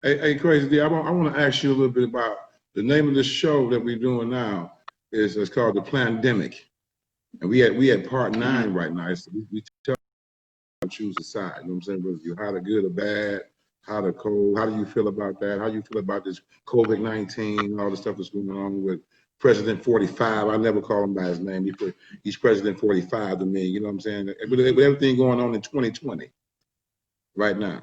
Hey, Crazy D, I want to ask you a little bit about the name of the show that we're doing now. It's called the Plandemic, and we had part 9 right now. We tell you to choose a side. You know what I'm saying? Whether you're hot or good or bad, hot or cold. How do you feel about that? How do you feel about this COVID-19, all the stuff that's going on with President 45? I never call him by his name. He's President 45 to me. You know what I'm saying? With everything going on in 2020 right now.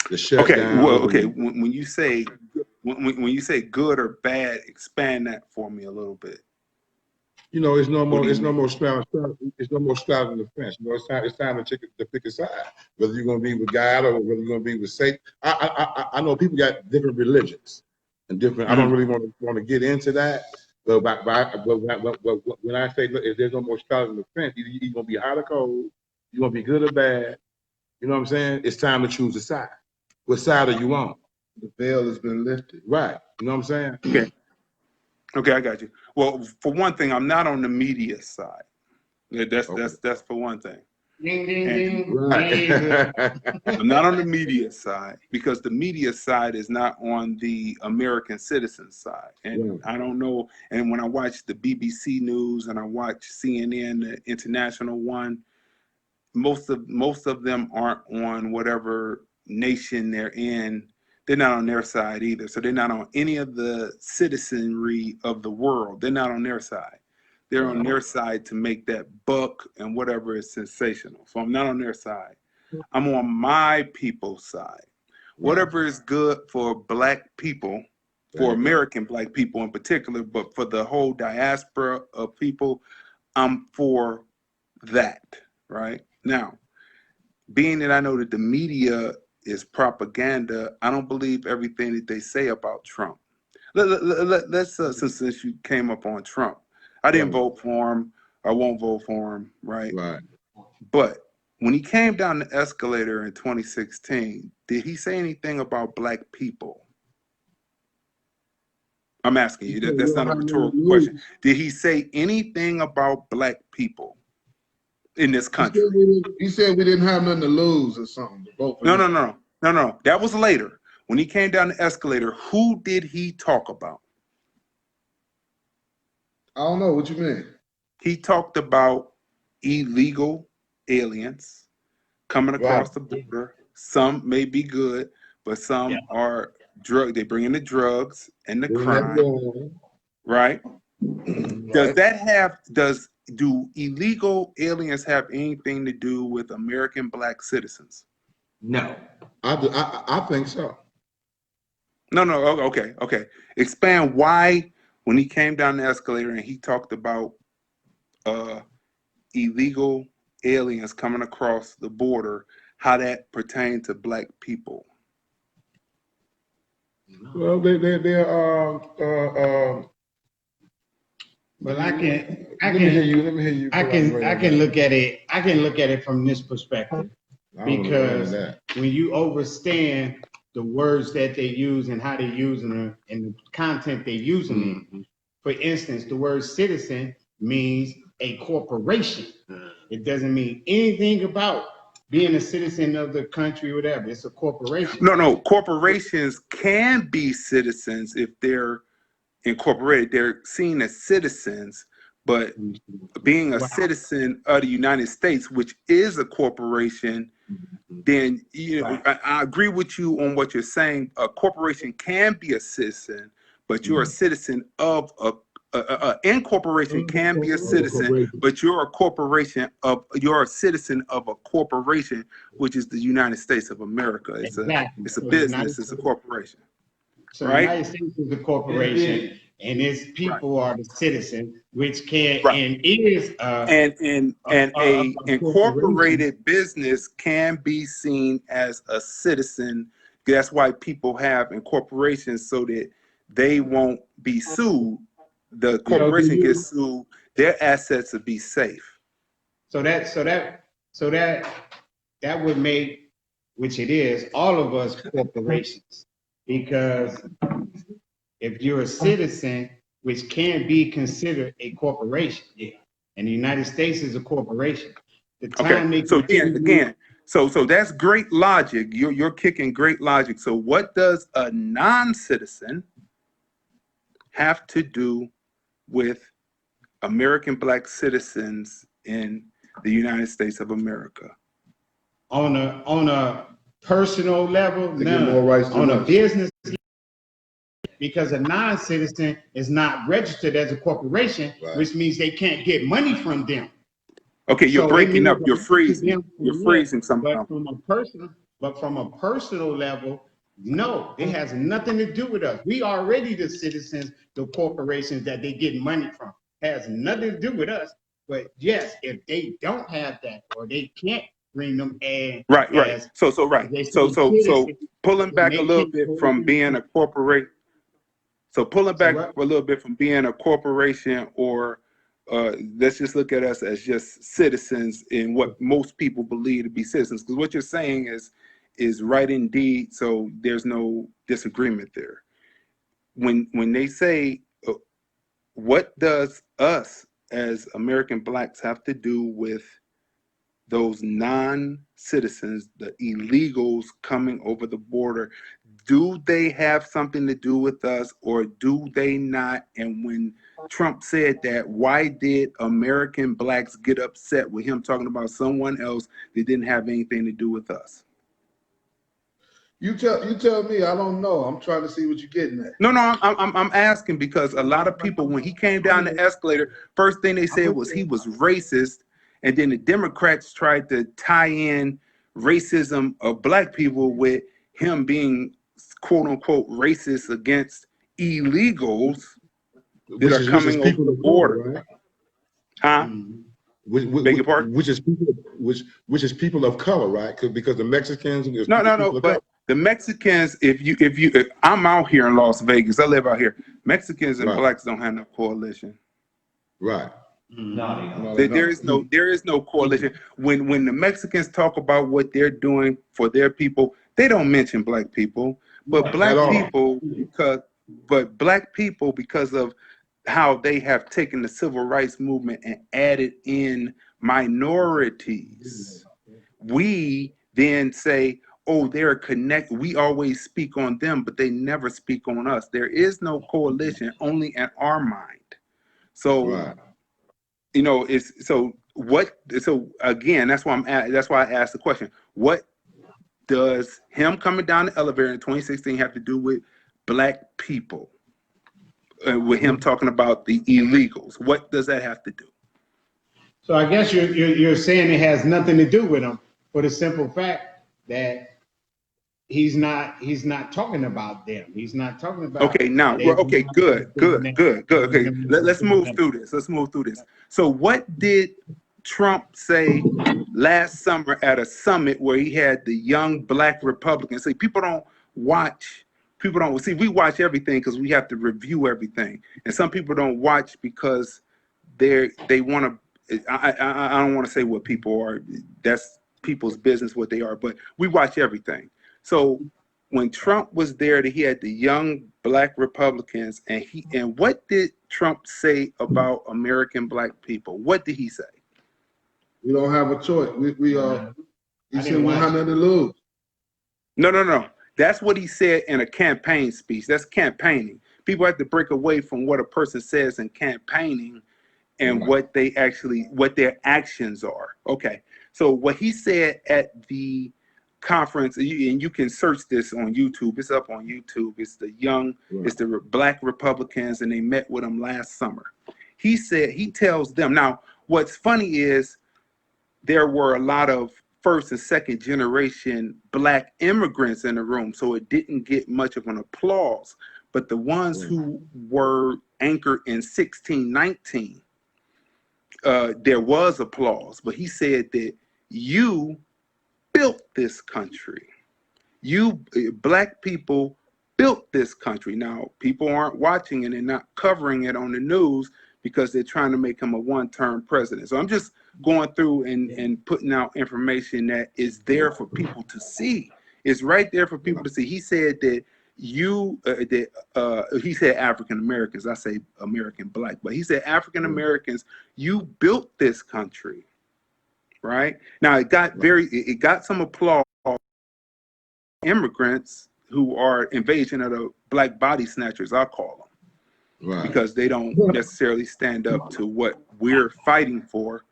The shutdown. Okay. When you say good or bad, expand that for me a little bit. You know, it's no more straddling the fence. You know, it's time to pick a side. Whether you're gonna be with God or whether you're gonna be with Satan. I know people got different religions and different. I don't really want to get into that. But when I say, look, if there's no more straddling the fence, either you're gonna be hot or cold, you're gonna be good or bad. You know what I'm saying? It's time to choose a side. What side are you on? The veil has been lifted. Right. You know what I'm saying? Okay, I got you. Well, for one thing, I'm not on the media side. That's for one thing. Ding, ding, ding. Right. I'm not on the media side because the media side is not on the American citizen side. And I don't know. And when I watch the BBC News and I watch CNN, the international one, most of them aren't on whatever nation they're in. They're not on their side either. So they're not on any of the citizenry of the world. They're not on their side. They're on their side to make that buck and whatever is sensational. So I'm not on their side. I'm on my people's side. Whatever is good for Black people, for American Black people in particular, but for the whole diaspora of people, I'm for that, right? Now, being that I know that the media is propaganda, I don't believe everything that they say about Trump. Let's since you came up on Trump, I didn't vote for him. I won't vote for him, right? But when he came down the escalator in 2016, did he say anything about Black people? I'm asking you. That's not a rhetorical question. Did he say anything about Black people in this country? He said we didn't have nothing to lose or something. No. That was later. When he came down the escalator, who did he talk about? I don't know. What you mean? He talked about illegal aliens coming across the border. Some may be good, but some are drug. They bring in the drugs and the crime, right? Do illegal aliens have anything to do with American Black citizens? No. I think so. No. Okay. Expand why when he came down the escalator and he talked about illegal aliens coming across the border, how that pertained to Black people. Well, they're Well, I can hear you. I can look at it. I can look at it from this perspective because when you overstand the words that they use and how they use them and the content they use them in. For instance, the word citizen means a corporation. It doesn't mean anything about being a citizen of the country or whatever. It's a corporation. No. Corporations can be citizens if they're incorporated. They're seen as citizens, but being a citizen of the United States, which is a corporation, then I agree with you on what you're saying. A corporation can be a citizen, but you're a citizen of a incorporation can be a citizen, but you're a citizen of a corporation, which is the United States of America. It's a business. It's a corporation. So the United States is a corporation, and its people are the citizen, which can and is and a incorporated business can be seen as a citizen. That's why people have incorporations so that they won't be sued. The corporation gets sued, their assets will be safe. So that would make, which it is, all of us corporations. Because if you're a citizen, which can be considered a corporation, and the United States is a corporation. The time so again, So that's great logic. You're kicking great logic. So what does a non-citizen have to do with American Black citizens in the United States of America? On a personal level, To get more rights to on a us. business, because a non-citizen is not registered as a corporation, Right. which means they can't get money from them. Okay, you're So breaking it up. means You're to freezing. them for You're real. freezing somehow. But from a personal level, no, it has nothing to do with us. We already the citizens, the corporations that they get money from. It has nothing to do with us. But yes, if they don't have that or they can't bring them as Right. as So they So say citizens, pulling then back a they little can't bit go from to being a corporate. So pulling Say back what? a little bit from being a corporation, or let's just look at us as just citizens in what most people believe to be citizens. Because what you're saying is right indeed. So there's no disagreement there. When they say, what does us as American Blacks have to do with those non-citizens, the illegals coming over the border? Do they have something to do with us or do they not? And when Trump said that, why did American Blacks get upset with him talking about someone else that didn't have anything to do with us? You tell me. I don't know. I'm trying to see what you're getting at. No, I'm asking because a lot of people, when he came down the escalator, first thing they said was he was racist, and then the Democrats tried to tie in racism of Black people with him being quote unquote racist against illegals that are coming over the border. Right? Huh? Beg your pardon? Which is people of color, right? Because the Mexicans and No. people of color. But the Mexicans, if I'm out here in Las Vegas, I live out here. Mexicans and Right. Blacks don't have no coalition. Right. No, There is no coalition. When the Mexicans talk about what they're doing for their people, they don't mention Black people. But Black people, because of how they have taken the civil rights movement and added in minorities, we then say, oh, they're connected. We always speak on them, but they never speak on us. There is no coalition, only in our mind. So, Right. So again, that's why I asked the question. What does him coming down the elevator in 2016 have to do with Black people? With him talking about the illegals, what does that have to do? So I guess you're saying it has nothing to do with them for the simple fact that he's not talking about them. He's not talking about. Okay, now, okay, good. Okay, let's move through this. So what did Trump say last summer at a summit where he had the young Black Republicans? See, people don't see, we watch everything because we have to review everything. And some people don't watch because they want to, I don't want to say what people are. That's people's business, what they are, but we watch everything. So when Trump was there, he had the young Black Republicans, and what did Trump say about American Black people? What did he say? we don't have a choice. He said we have nothing to lose. No. That's what he said in a campaign speech. That's campaigning. People have to break away from what a person says in campaigning and what their actions are. Okay. So what he said at the conference, and you can search this on YouTube. It's up on YouTube. It's the Black Republicans, and they met with him last summer. He tells them, now what's funny is there were a lot of first and second generation Black immigrants in the room, so it didn't get much of an applause. But the ones who were anchored in 1619, there was applause. But he said that you built this country. You Black people built this country. Now, people aren't watching it and not covering it on the news because they're trying to make him a one-term president. So I'm just going through and putting out information that is there for people to see. It's right there for people to see. He said that he said African Americans. I say American Black, but he said African Americans, you built this country. right? Now it got some applause. Immigrants who are invasion of the black body snatchers, I call them, Right. because they don't necessarily stand up to what we're fighting for.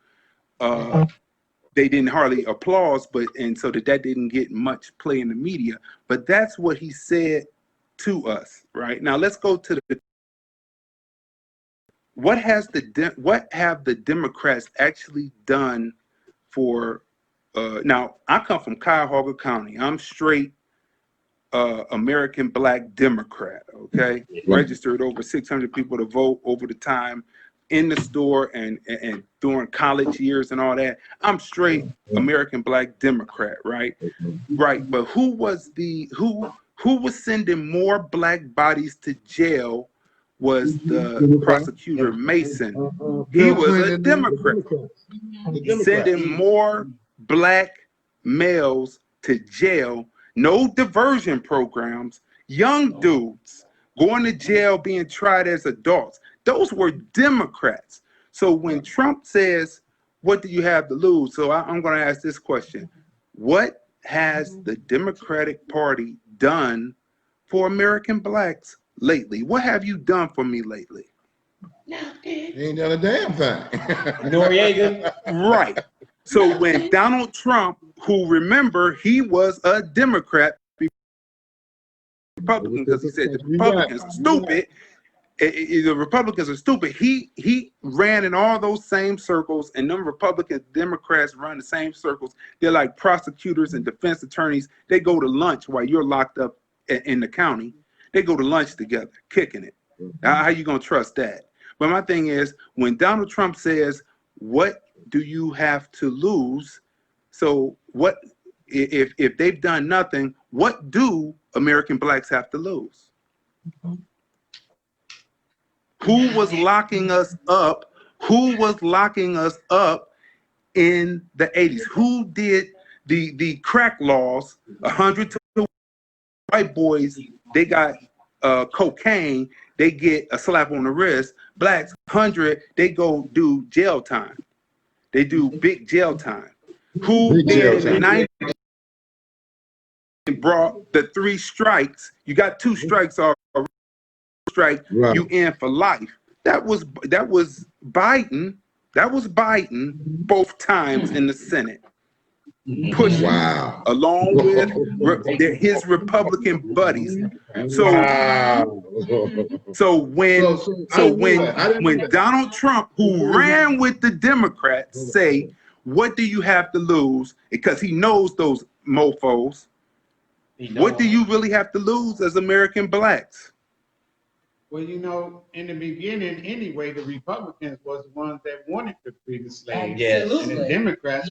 They didn't hardly applause, and so that didn't get much play in the media. But that's what he said to us, right? Now let's go to what have the Democrats actually done for? Now I come from Cuyahoga County. I'm straight American Black Democrat. Okay, registered over 600 people to vote over the time in the store and during college years and all that. I'm straight American Black Democrat, right? Right. But who was sending more black bodies to jail was the prosecutor Mason. He was a Democrat. Sending more black males to jail, no diversion programs, young dudes going to jail being tried as adults. Those were Democrats. So when Trump says, what do you have to lose? So I'm going to ask this question. What has the Democratic Party done for American blacks lately? What have you done for me lately? He ain't done a damn thing. Noriega. Right. So when Donald Trump, who remember he was a Democrat, Republican, because he said the Republicans are stupid. The Republicans are stupid. He ran in all those same circles, and them Republican Democrats run the same circles. They're like prosecutors and defense attorneys. They go to lunch while you're locked up in the county. They go to lunch together, kicking it. How you gonna trust that? But my thing is, when Donald Trump says, "What do you have to lose?" So what if they've done nothing? What do American blacks have to lose? Who was locking us up? Who was locking us up in the 80s? Who did the crack laws? 100 to white boys, they got cocaine, they get a slap on the wrist. Blacks, 100, they go do jail time. They do big jail time. Who did in the 90s brought the 3 strikes? You got 2 strikes or strike, right. You in for life. That was Biden. That was Biden both times in the Senate. Pushing along with his Republican buddies. So when Donald Trump, who ran with the Democrats, say, "What do you have to lose?" because he knows those mofos. What do you really have to lose as American blacks? Well, you know, in the beginning, anyway, the Republicans was the ones that wanted to free the slaves. Yes. And the Democrats.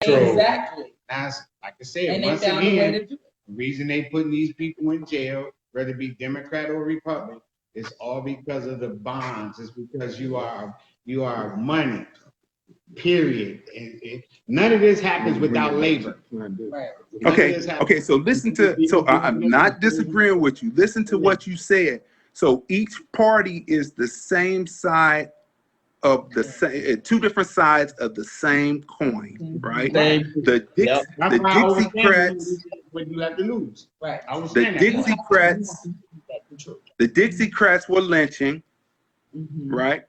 Exactly. As like I said, once again, the reason they putting these people in jail, whether it be Democrat or Republican, is all because of the bonds. It's because you are money. Period. And none of this happens without labor. Right. Okay. So listen to. So I'm not disagreeing with you. Listen to what you said. So each party is the same side of the same, 2 different sides of the same coin, right? The Dixiecrats. What you have to lose, right? The Dixiecrats were lynching, right?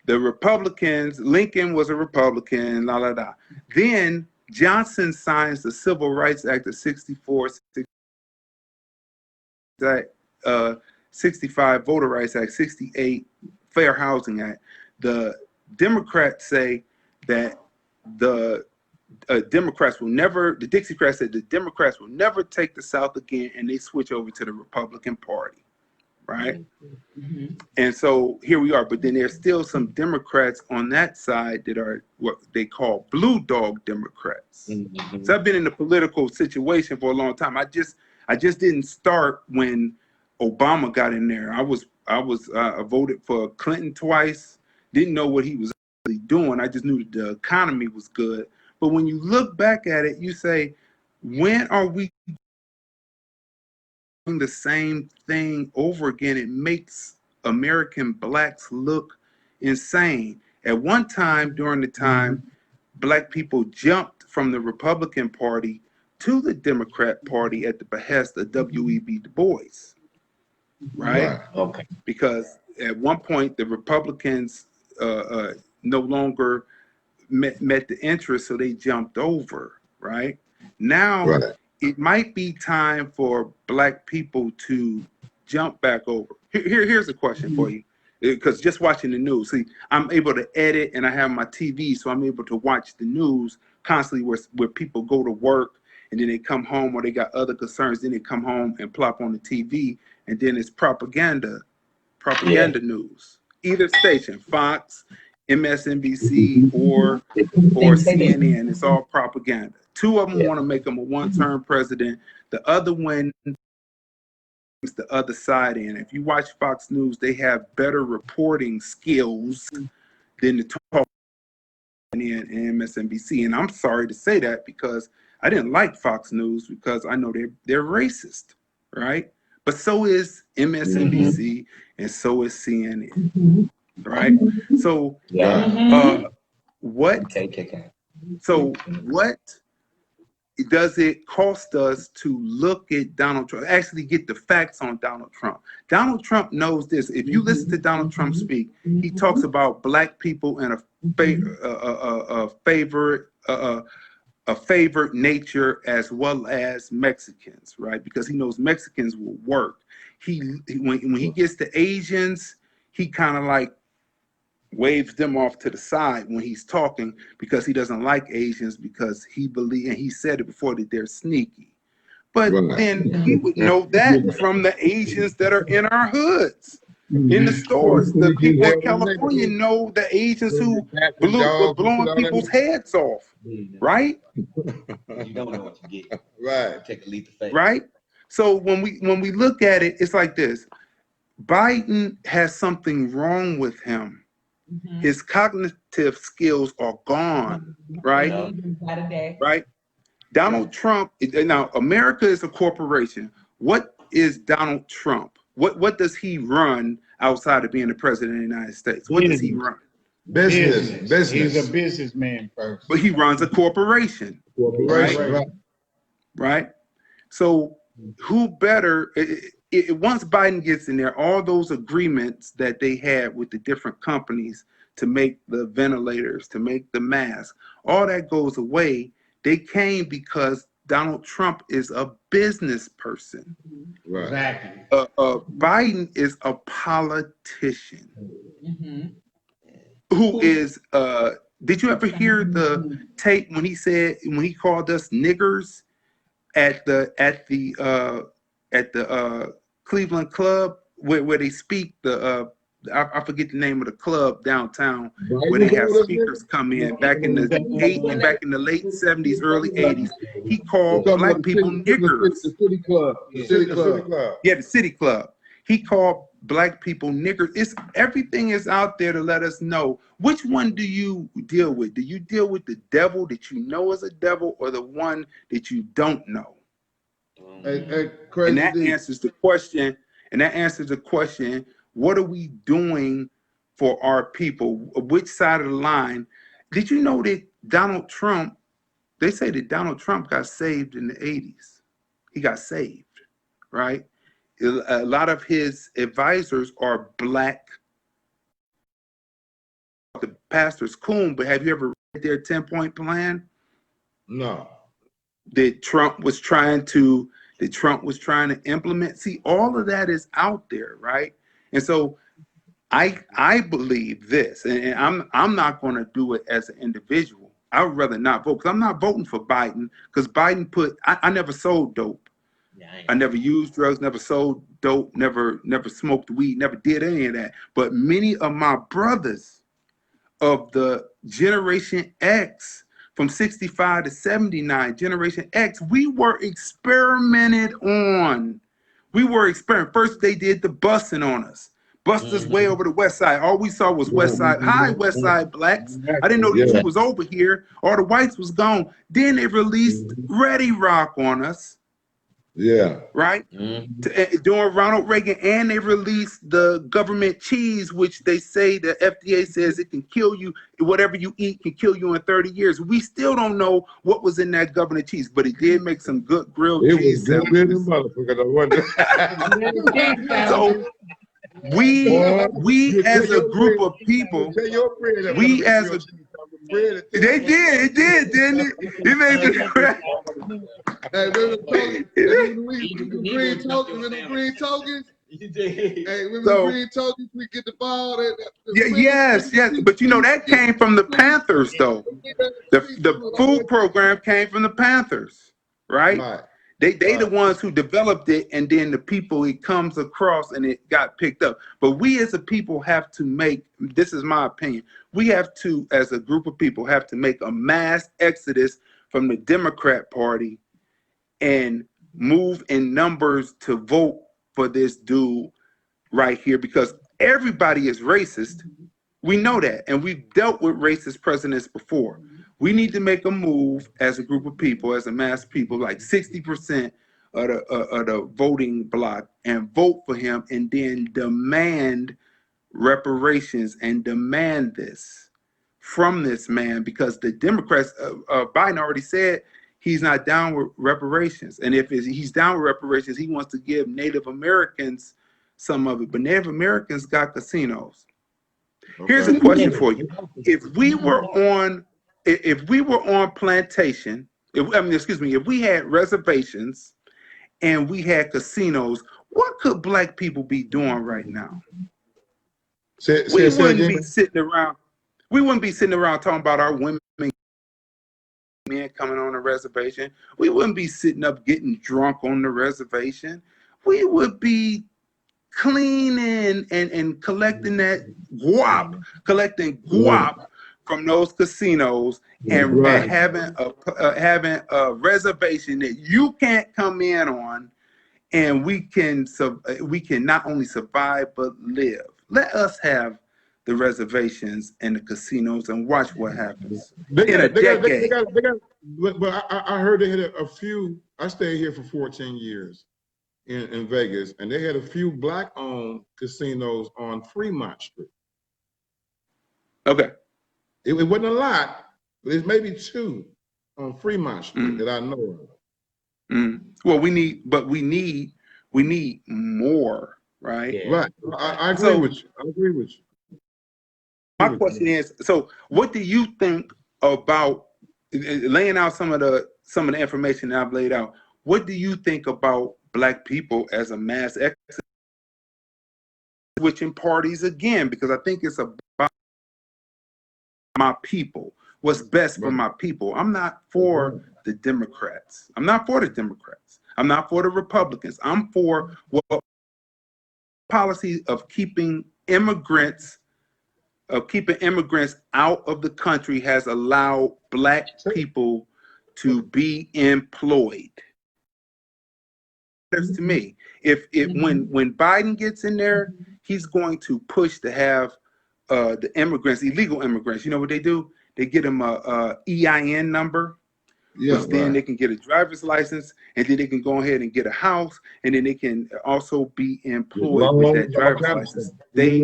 The Republicans, Lincoln was a Republican, la la la. Then Johnson signs the Civil Rights Act of 64, 65 Voter Rights Act, 68 Fair Housing Act. The Democrats say that the Dixiecrats said the Democrats will never take the South again, and they switch over to the Republican Party. Right. And so here we are. But then there's still some Democrats on that side that are what they call blue dog Democrats. So I've been in a political situation for a long time. I just didn't start when Obama got in there. I voted for Clinton twice. Didn't know what he was really doing. I just knew that the economy was good. But when you look back at it, you say, when are we the same thing over again? It makes American blacks look insane. At one time, during the time black people jumped from the Republican Party to the Democrat Party at the behest of W.E.B. Du Bois, right? Okay. Because at one point the Republicans no longer met the interest, so they jumped over, right? Now it might be time for black people to jump back over. Here's a question for you, because just watching the news, see, I'm able to edit and I have my TV, so I'm able to watch the news constantly where people go to work and then they come home or they got other concerns, then they come home and plop on the TV, and then it's propaganda news. Either station, Fox, MSNBC, or CNN, it's all propaganda. Two of them want to make him a one-term president. The other one is the other side in. If you watch Fox News, they have better reporting skills than the talk and MSNBC. And I'm sorry to say that, because I didn't like Fox News because I know they're racist, right? But so is MSNBC and so is CNN, right? So what does it cost us to look at Donald Trump, actually get the facts on Donald Trump? Donald Trump knows this. If you listen to Donald Trump speak, he talks about black people in a favored nature, as well as Mexicans, right? Because he knows Mexicans will work. When he gets to Asians, he kind of like waves them off to the side when he's talking, because he doesn't like Asians, because he believes, and he said it before, that they're sneaky. But then he would know that from the Asians that are in our hoods, in the stores. The people in California know the Asians who were blowing people's heads off, right? You don't know what you get. Right. Take a leap of faith. Right? So when we look at it, it's like this. Biden has something wrong with him. His cognitive skills are gone, right? Right? Donald Trump, now America is a corporation. What is Donald Trump? What does he run outside of being the president of the United States? What does he run? Business. He's a businessman first. But he runs a corporation. Right? So who better, once Biden gets in there, all those agreements that they had with the different companies to make the ventilators, to make the masks, all that goes away. They came because Donald Trump is a business person. Right. Exactly. Biden is a politician who is, did you ever hear the tape when he called us niggers at the Cleveland Club where they speak I forget the name of the club downtown, where they have speakers come in back in the late 70s, early 80s. He called black people niggers. The city club. Yeah, the city club. He called black people niggers. Everything is out there to let us know. Which one do you deal with? Do you deal with the devil that you know is a devil, or the one that you don't know? And that answers the question. What are we doing for our people? Which side of the line? Did you know that Donald Trump, they say that Donald Trump got saved in the 80s. He got saved, right? A lot of his advisors are black. The pastor's cool, but have you ever read their 10-point plan? No. That Trump was trying to implement. See, all of that is out there, right? And so I believe this, and I'm not going to do it as an individual. I would rather not vote, because I'm not voting for Biden, because Biden I never sold dope. I never used drugs, never sold dope, never smoked weed, never did any of that. But many of my brothers of the Generation X, from 65 to 79, Generation X, we were experimented on. First, they did the busing on us. Bust us way over the west side. All we saw was west side. Hi, west side blacks. I didn't know that you was over here. All the whites was gone. Then they released Ready Rock on us. Yeah. right? During Ronald Reagan, and they released the government cheese, which they say the FDA says it can kill you. Whatever you eat can kill you in 30 years. We still don't know what was in that government cheese, but it did make some good grilled It was cheese good sandwiches. motherfucker. I wonder. So we as a group of people, we as a they did, it did, didn't it? It made the Hey, remember the green tokens? Hey, remember the green tokens? We get the ball. Yes, but you know that came from the Panthers, though. The food program came from the Panthers, right? They the ones who developed it, and then the people it comes across and it got picked up. But we as a people have to make, this is my opinion, we have to, as a group of people, have to make a mass exodus from the Democrat Party and move in numbers to vote for this dude right here, because everybody is racist. We know that, and we've dealt with racist presidents before. We need to make a move as a group of people, as a mass people, like 60% of the voting bloc, and vote for him, and then demand reparations and demand this from this man, because the Democrats, Biden already said he's not down with reparations. And if he's down with reparations, he wants to give Native Americans some of it. But Native Americans got casinos. Okay. Here's a question for you. If we were on plantation, if we had reservations and we had casinos, what could black people be doing right now? We wouldn't be sitting around talking about our women men coming on the reservation. We wouldn't be sitting up getting drunk on the reservation. We would be cleaning and collecting that collecting guap from those casinos, and having a reservation that you can't come in on, and we can not only survive but live. Let us have the reservations and the casinos and watch what happens in a decade. But I heard they had a few. I stayed here for 14 years in Vegas, and they had a few black-owned casinos on Fremont Street. Okay. It wasn't a lot. There's maybe 2 on Fremont Street that I know of. Well, we need more, right? Yeah. Right. I agree with you. I agree with you. My question is, so what do you think about laying out some of the information that I've laid out? What do you think about black people as a mass exodus, switching parties again? Because I think it's about my people, what's best for my people. I'm not for the Democrats. I'm not for the Democrats. I'm not for the Republicans. I'm for what policy of keeping immigrants out of the country has allowed black people to be employed. To me, when Biden gets in there, he's going to push to have the immigrants, illegal immigrants. You know what they do? They get them a EIN number, which then they can get a driver's license, and then they can go ahead and get a house, and then they can also be employed with that driver's license. They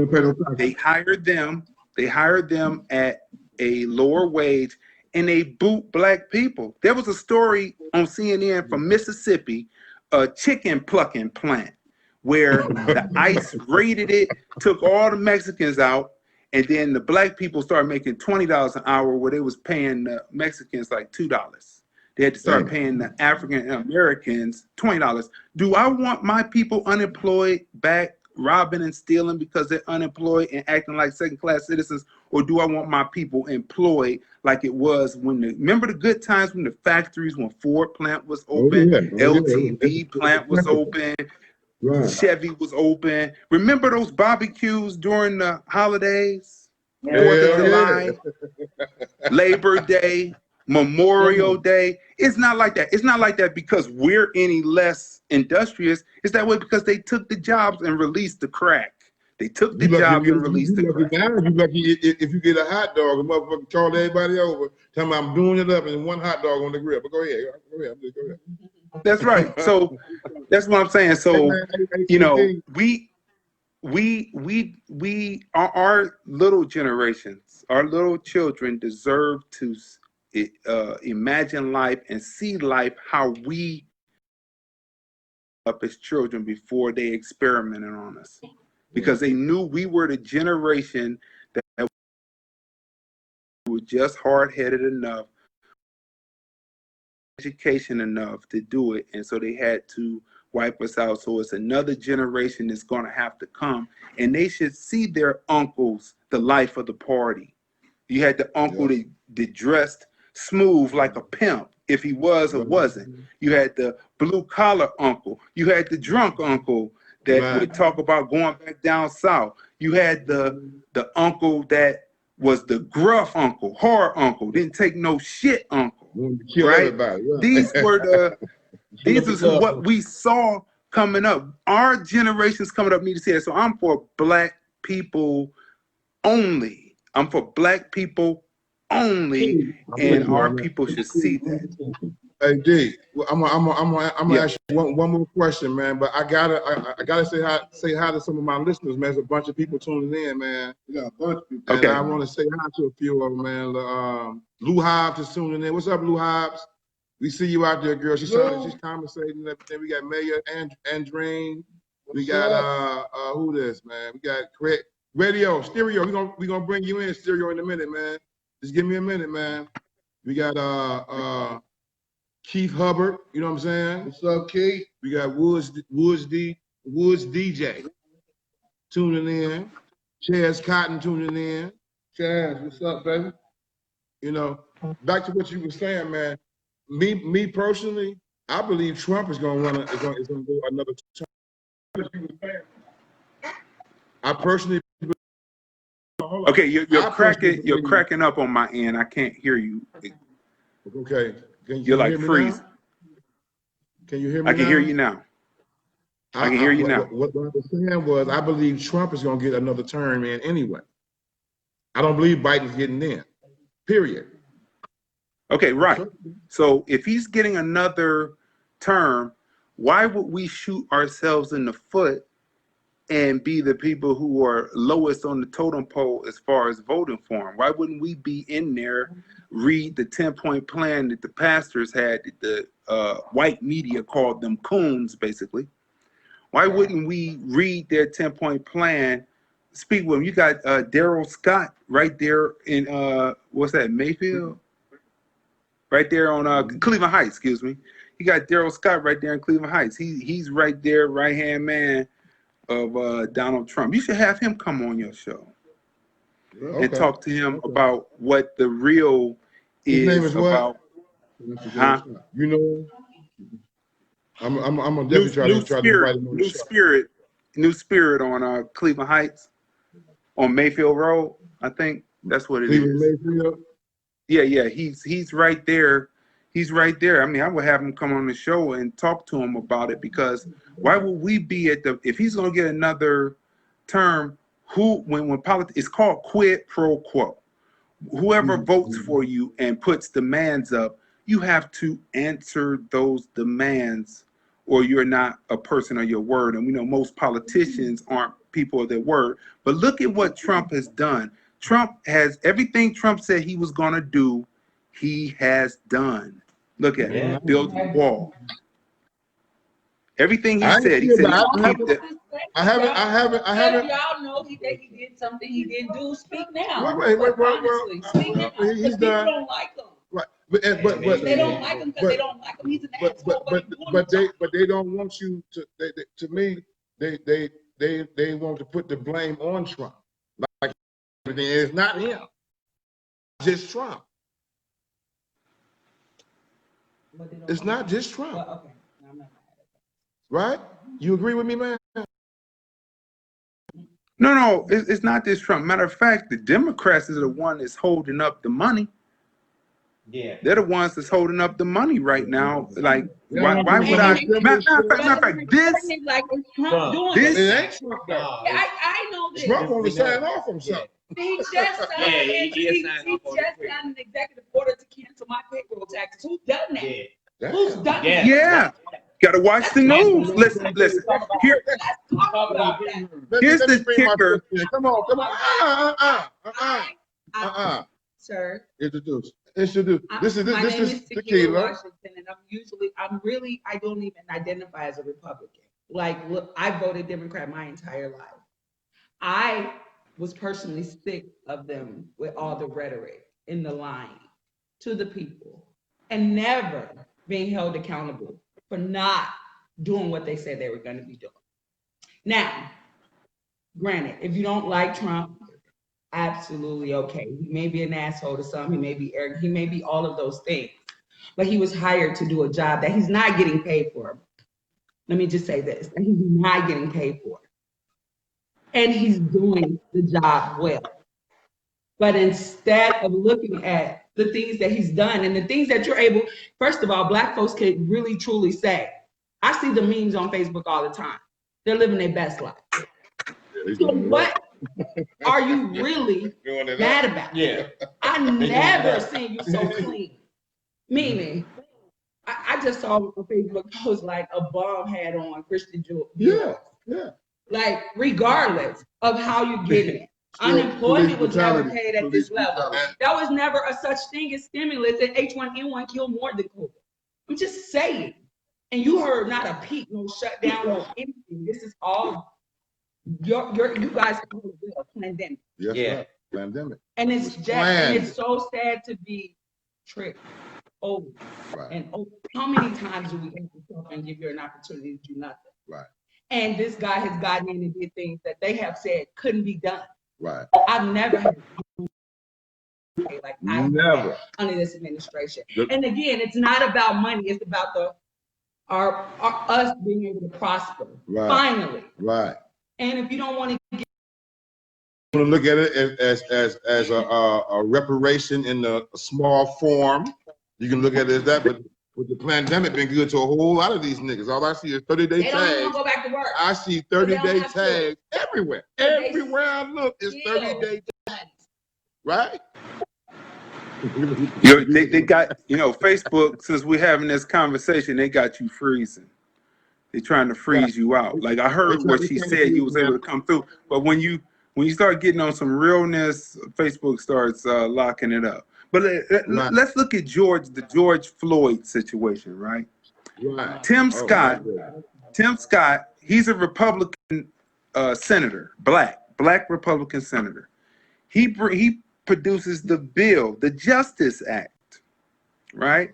hire them at a lower wage, and they boot black people. There was a story on CNN from Mississippi, a chicken plucking plant, where the ICE raided it, took all the Mexicans out, and then the black people started making $20 an hour, where they was paying the Mexicans like $2. They had to start paying the African Americans $20. Do I want my people unemployed back, robbing and stealing because they're unemployed and acting like second-class citizens? Or do I want my people employed like it was remember the good times when the factories, when Ford plant was open, LTV plant was open, Chevy was open. Remember those barbecues during the holidays? 4th of July, Labor Day, Memorial Day. It's not like that. It's not like that because we're any less industrious. It's that way because they took the jobs and released the crack. They took the jobs and released the crack. You lucky if you get a hot dog, a motherfucker call everybody over, tell them I'm doing it up and one hot dog on the grill. But go ahead. That's right. So that's what I'm saying. So you know, our little generations, our little children deserve to imagine life and see life how we up as children before they experimented on us, because they knew we were the generation that were just hard-headed enough, education enough to do it, and so they had to wipe us out. So it's another generation that's going to have to come, and they should see their uncles the life of the party. You had the uncle that dressed smooth like a pimp, if he was or wasn't. You had the blue collar uncle. You had the drunk uncle that would talk about going back down south. You had the uncle that was the gruff uncle, hard uncle, didn't take no shit uncle. Right? These were these is what we saw coming up. Our generations coming up need to see that. So I'm for black people only. I'm for black people only, and our people should see that. Hey D, I'm gonna ask you one more question, man. But I gotta say hi to some of my listeners, man. There's a bunch of people tuning in, man. We got a bunch of people. And I want to say hi to a few of them, man. Lou Hobbs is tuning in. What's up, Lou Hobbs? We see you out there, girl. She's conversating and everything. We got Maya Andrine. We got who this, man? We got Craig Radio Stereo. We gonna bring you in Stereo in a minute, man. Just give me a minute, man. We got Keith Hubbard, you know what I'm saying? What's up, Keith? We got Woods DJ tuning in. Chaz Cotton tuning in. Chaz, what's up, baby? You know, back to what you were saying, man. Me personally, I believe Trump is gonna go another term. I personally. Okay, you're cracking up on my end. I can't hear you. Okay. You're like freeze. Can you hear me? I can hear you now. I can hear you now. What I was saying was, I believe Trump is going to get another term in anyway. I don't believe Biden's getting in. Period. Okay, right. So if he's getting another term, why would we shoot ourselves in the foot and be the people who are lowest on the totem pole as far as voting for him? Why wouldn't we be in there, read the 10-point plan that the pastors had, that the white media called them coons, basically? Why wouldn't we read their 10-point plan, speak with them? You got Daryl Scott right there in, what's that, Mayfield? Right there on Cleveland Heights, excuse me. You got Daryl Scott right there in Cleveland Heights. He's right there, right-hand man of Donald Trump. You should have him come on your show and talk to him about what the real is about. Huh? You know, I'm gonna definitely try to invite him on the show. New Spirit on Cleveland Heights on Mayfield Road. I think that's what it is. Mayfield? Yeah. He's right there. He's right there. I mean, I would have him come on the show and talk to him about it, because why would we be if he's going to get another term, when politics, it's called quid pro quo. Whoever votes for you and puts demands up, you have to answer those demands, or you're not a person of your word. And we know most politicians aren't people of their word. But look at what Trump has done. Trump has everything Trump said he was going to do, he has done. Look at it. Build a wall. Everything he said, he said he would keep that. I haven't. Y'all know he did something he didn't do. Speak now. Wait. Speak now. He's done. People don't like him. Right. But They don't like him because they don't like him. He's an asshole. But they don't want you to. To me, they want to put the blame on Trump. Like everything is not him. Just Trump. It's not just Trump. Well, okay. No, I'm not. Right? You agree with me, man? No, it's not just Trump. Matter of fact, the Democrats is the one that's holding up the money. Yeah, they're the ones that's holding up the money right now. Like, why would I? Matter of fact, this. Like Trump doing this ain't Trump. I know this. Trump want to sign off on something. He just signed an executive order to cancel my payroll taxes. Who done that? Yeah. Who's done Yeah. it? Yeah. Got to watch the news. Listen. Here, Let's talk about that. Here's Let me the bring my kicker. sister in. Come on. Sir, Introduce. my This name is is Tequila Tequila. Washington, and I don't even identify as a Republican. Like, look, I voted Democrat my entire life. I was personally sick of them with all the rhetoric and the lying to the people and never being held accountable for not doing what they said they were going to be doing. Now, granted, if you don't like Trump, absolutely okay. He may be an asshole to some, he may be arrogant, he may be all of those things, but he was hired to do a job that he's not getting paid for. Let me just say this, that he's not getting paid for. And he's doing the job well. But instead of looking at the things that he's done and the things that you're able, first of all, Black folks can really truly say, I see the memes on Facebook all the time. They're living their best life. So what are you really mad about? Yeah. I never seen you so clean. Meaning, I just saw on Facebook post like a bomb had on Christian Dior. Yeah. Like, regardless of how you get it. Unemployment was never paid at this level. That was never a such thing as stimulus, and H1N1 killed more than COVID. I'm just saying. And you heard not a peep, no shutdown, no anything. This is all you guys call it a pandemic. Yes, Yeah. right. Pandemic. And it's just, and it's so sad to be tricked over. Right. And over. How many times do we get yourself and give you an opportunity to do nothing? Right. And this guy has gotten in and did things that they have said couldn't be done. Right. I've never had like I Never. under this administration. And again, it's not about money, it's about our us being able to prosper. Right. Finally. Right. And if you don't want to look at it as a reparation in a small form, you can look at it as that, but with the pandemic been good to a whole lot of these niggas. All I see is 30-day they don't tags. want to go back to work. I see 30-day tags everywhere. Everywhere I look is 30-day tags. Right? They got, Facebook, since we're having this conversation, they got you freezing. They're trying to freeze you out. Like, I heard what she said, you was able to come through. But when you start getting on some realness, Facebook starts locking it up. But let's look at the George Floyd situation, right? Right. Tim Scott, he's a Republican senator, black Republican senator. He produces the bill, the Justice Act, right?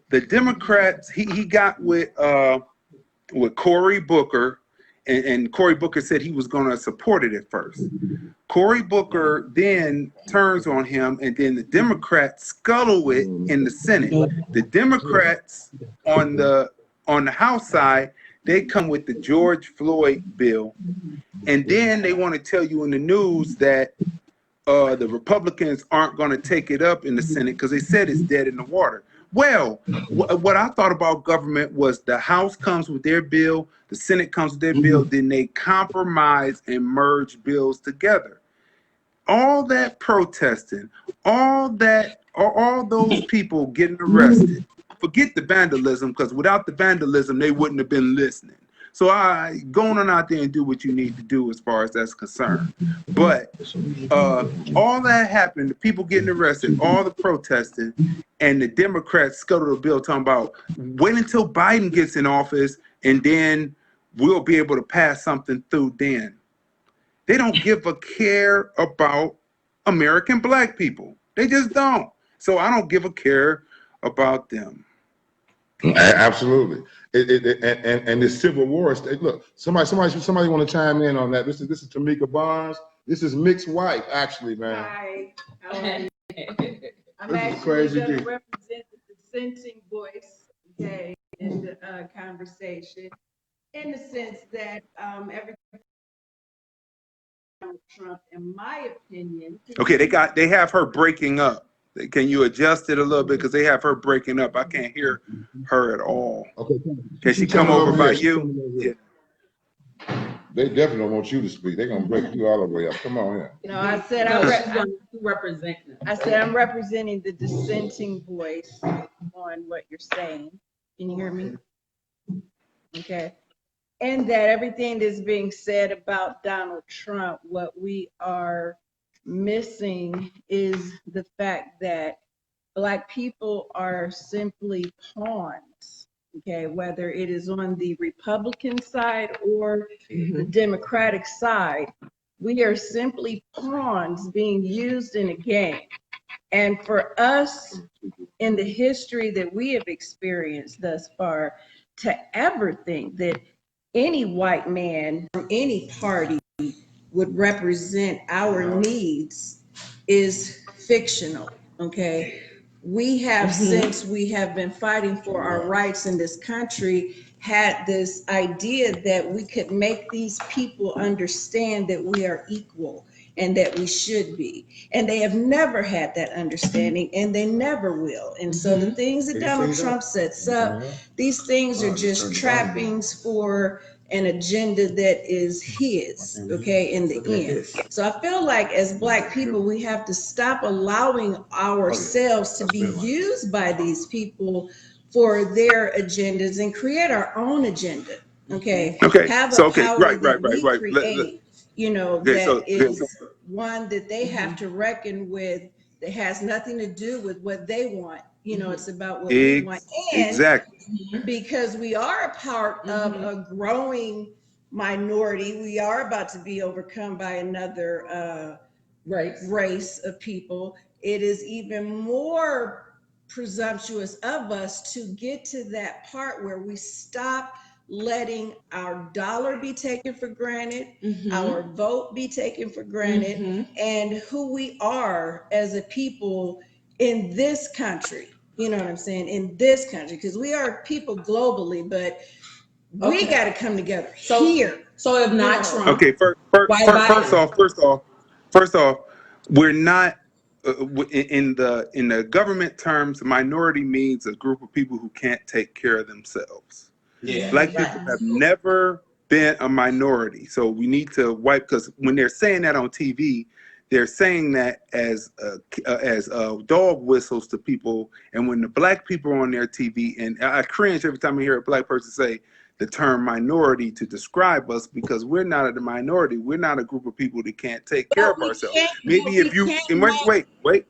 The Democrats, he got with Cory Booker, and Cory Booker said he was going to support it at first. Cory Booker then turns on him, and then the Democrats scuttle it in the Senate. The Democrats on the House side, they come with the George Floyd bill, and then they want to tell you in the news that the Republicans aren't going to take it up in the Senate because they said it's dead in the water. Well, what I thought about government was the House comes with their bill, the Senate comes with their bill, then they compromise and merge bills together. All that protesting, all those people getting arrested, forget the vandalism, because without the vandalism, they wouldn't have been listening. So go on out there and do what you need to do as far as that's concerned. But all that happened, the people getting arrested, all the protesting, and the Democrats scuttled the bill talking about wait until Biden gets in office and then we'll be able to pass something through then. They don't give a care about American black people. They just don't. So I don't give a care about them. Absolutely. And the Civil War. Look, somebody want to chime in on that. This is Tamika Barnes. This is Mick's wife, actually, man. Hi. I'm This is actually crazy going to dude. represent the dissenting voice, okay, in the conversation, in the sense that every Trump, in my opinion. Okay, they have her breaking up. Can you adjust it a little bit because they have her breaking up? I can't hear her at all. Okay. Can she come over by you? Yeah. They definitely don't want you to speak. They're gonna break you all the way up. Come on here. No, I said I'm representing the dissenting voice on what you're saying. Can you hear me? Okay. And that everything that's being said about Donald Trump, what we are missing is the fact that Black people are simply pawns, okay, whether it is on the Republican side or the Democratic side. We are simply pawns being used in a game. And for us, in the history that we have experienced thus far, to ever think that any white man from any party would represent our needs is fictional, okay? We have, since we have been fighting for our rights in this country, had this idea that we could make these people understand that we are equal and that we should be. And they have never had that understanding, and they never will. And so the things that Donald Trump sets up, these things are just trappings for an agenda that is his, okay, in the end. So I feel like as Black people, we have to stop allowing ourselves to be used by these people for their agendas and create our own agenda, okay? Okay. Have So, a okay. power Right. that we create, Okay, that is one that they have to reckon with, that has nothing to do with what they want. It's about what we want. And exactly. because we are a part of a growing minority, we are about to be overcome by another race of people. It is even more presumptuous of us to get to that part where we stop letting our dollar be taken for granted, our vote be taken for granted, and who we are as a people in this country. You know what I'm saying? In this country, because we are people globally, but we got to come together here. So if not Trump, Okay. First off, we're not in the government terms. Minority means a group of people who can't take care of themselves. Yeah. Black people have never been a minority, so we need to wipe, because when they're saying that on TV, they're saying that as dog whistles to people. And when the Black people are on their TV, and I cringe every time I hear a Black person say the term minority to describe us, because we're not a minority. We're not a group of people that can't take care of ourselves. Maybe if you wait.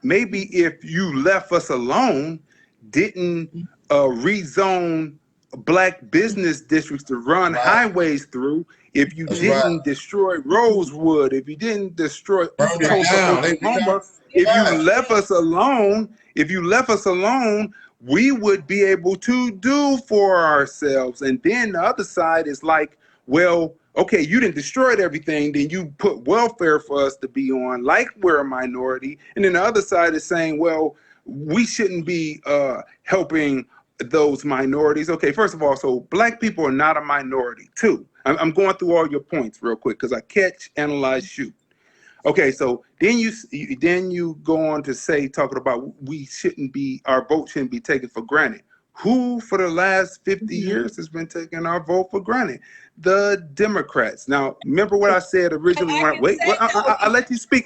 Maybe if you left us alone, didn't rezone Black business districts to run highways through, if you didn't destroy Rosewood, if you didn't destroy East Coast of Oklahoma, if you left us alone, we would be able to do for ourselves. And then the other side is like, well, okay, you didn't destroy everything, then you put welfare for us to be on, like we're a minority. And then the other side is saying, well, we shouldn't be helping those minorities. Okay, first of all, so Black people are not a minority. Two, I'm going through all your points real quick because I catch, analyze, shoot. Okay, so then you go on to say, talking about our vote shouldn't be taken for granted. Who for the last 50 years has been taking our vote for granted? The Democrats. Now, remember what I said originally. I'll let you speak.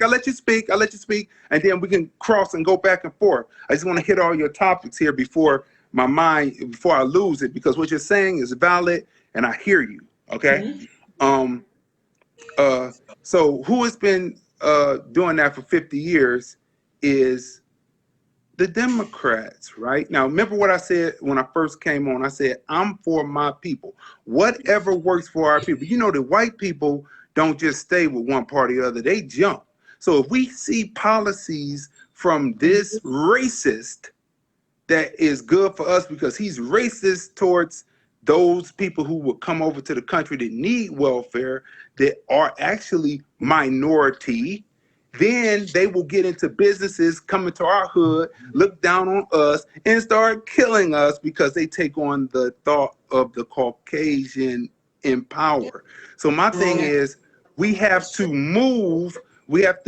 And then we can cross and go back and forth. I just want to hit all your topics here before I lose it, because what you're saying is valid and I hear you. Okay. So who has been doing that for 50 years is the Democrats, right? Now, remember what I said when I first came on. I said, I'm for my people. Whatever works for our people. You know, the white people don't just stay with one party or other. They jump. So if we see policies from this racist that is good for us because he's racist towards those people who will come over to the country that need welfare, that are actually minority, then they will get into businesses, come into our hood, look down on us, and start killing us because they take on the thought of the Caucasian in power. So my thing is, we have to move not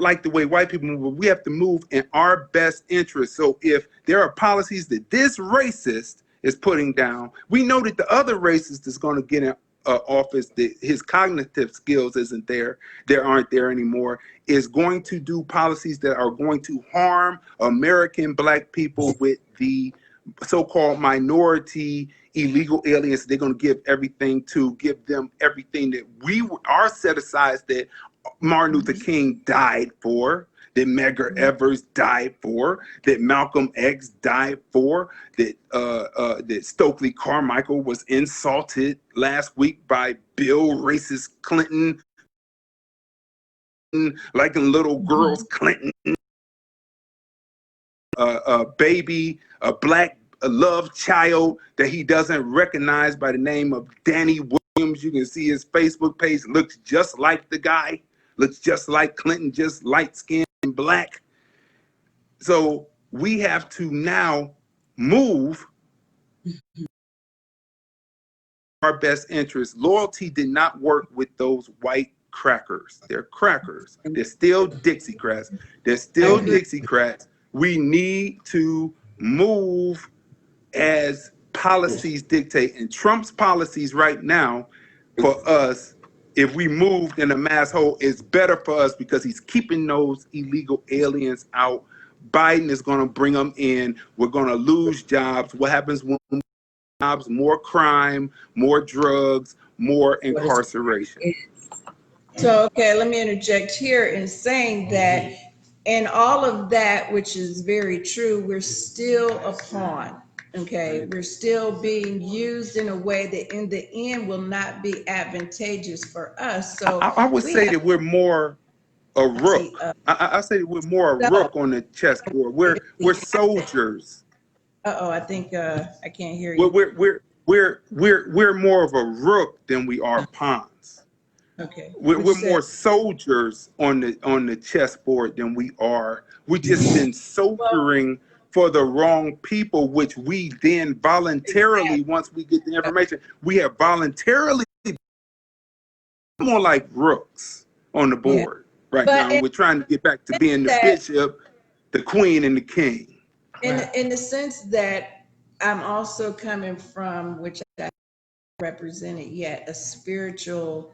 like the way white people move, but we have to move in our best interest. So if there are policies that this racist is putting down, we know that the other racist is going to get office, that his cognitive skills aren't there anymore, is going to do policies that are going to harm American Black people with the so-called minority illegal aliens. They're going to give them everything that our set aside, that Martin Luther King died for, that Medgar Evers died for, that Malcolm X died for, that Stokely Carmichael was insulted last week by Bill racist Clinton, like a little girl's Clinton, a baby, a Black love child that he doesn't recognize by the name of Danny Williams. You can see his Facebook page, looks just like the guy, looks just like Clinton, just light skinned and Black. So we have to now move our best interests. Loyalty did not work with those white crackers. They're crackers. They're still Dixiecrats. They're still Dixiecrats. We need to move as policies dictate. And Trump's policies right now for us, if we moved in a mass whole, is better for us because he's keeping those illegal aliens out. Biden is going to bring them in. We're going to lose jobs. What happens when jobs? More crime, more drugs, more incarceration. So, okay, let me interject here in saying that in all of that, which is very true, we're still a pawn. Okay, we're still being used in a way that in the end will not be advantageous for us. So I would say that we're more a rook. I say that we're more a rook on the chessboard. We're soldiers. I think I can't hear you. We're more of a rook than we are pawns. Okay. We're more soldiers on the chessboard than we are. We've just been soldiering for the wrong people, which we then voluntarily, once we get the information, we have voluntarily more like rooks on the board right now. We're trying to get back to being the bishop, the queen, and the king. In the sense that I'm also coming from, which I haven't represented yet, a spiritual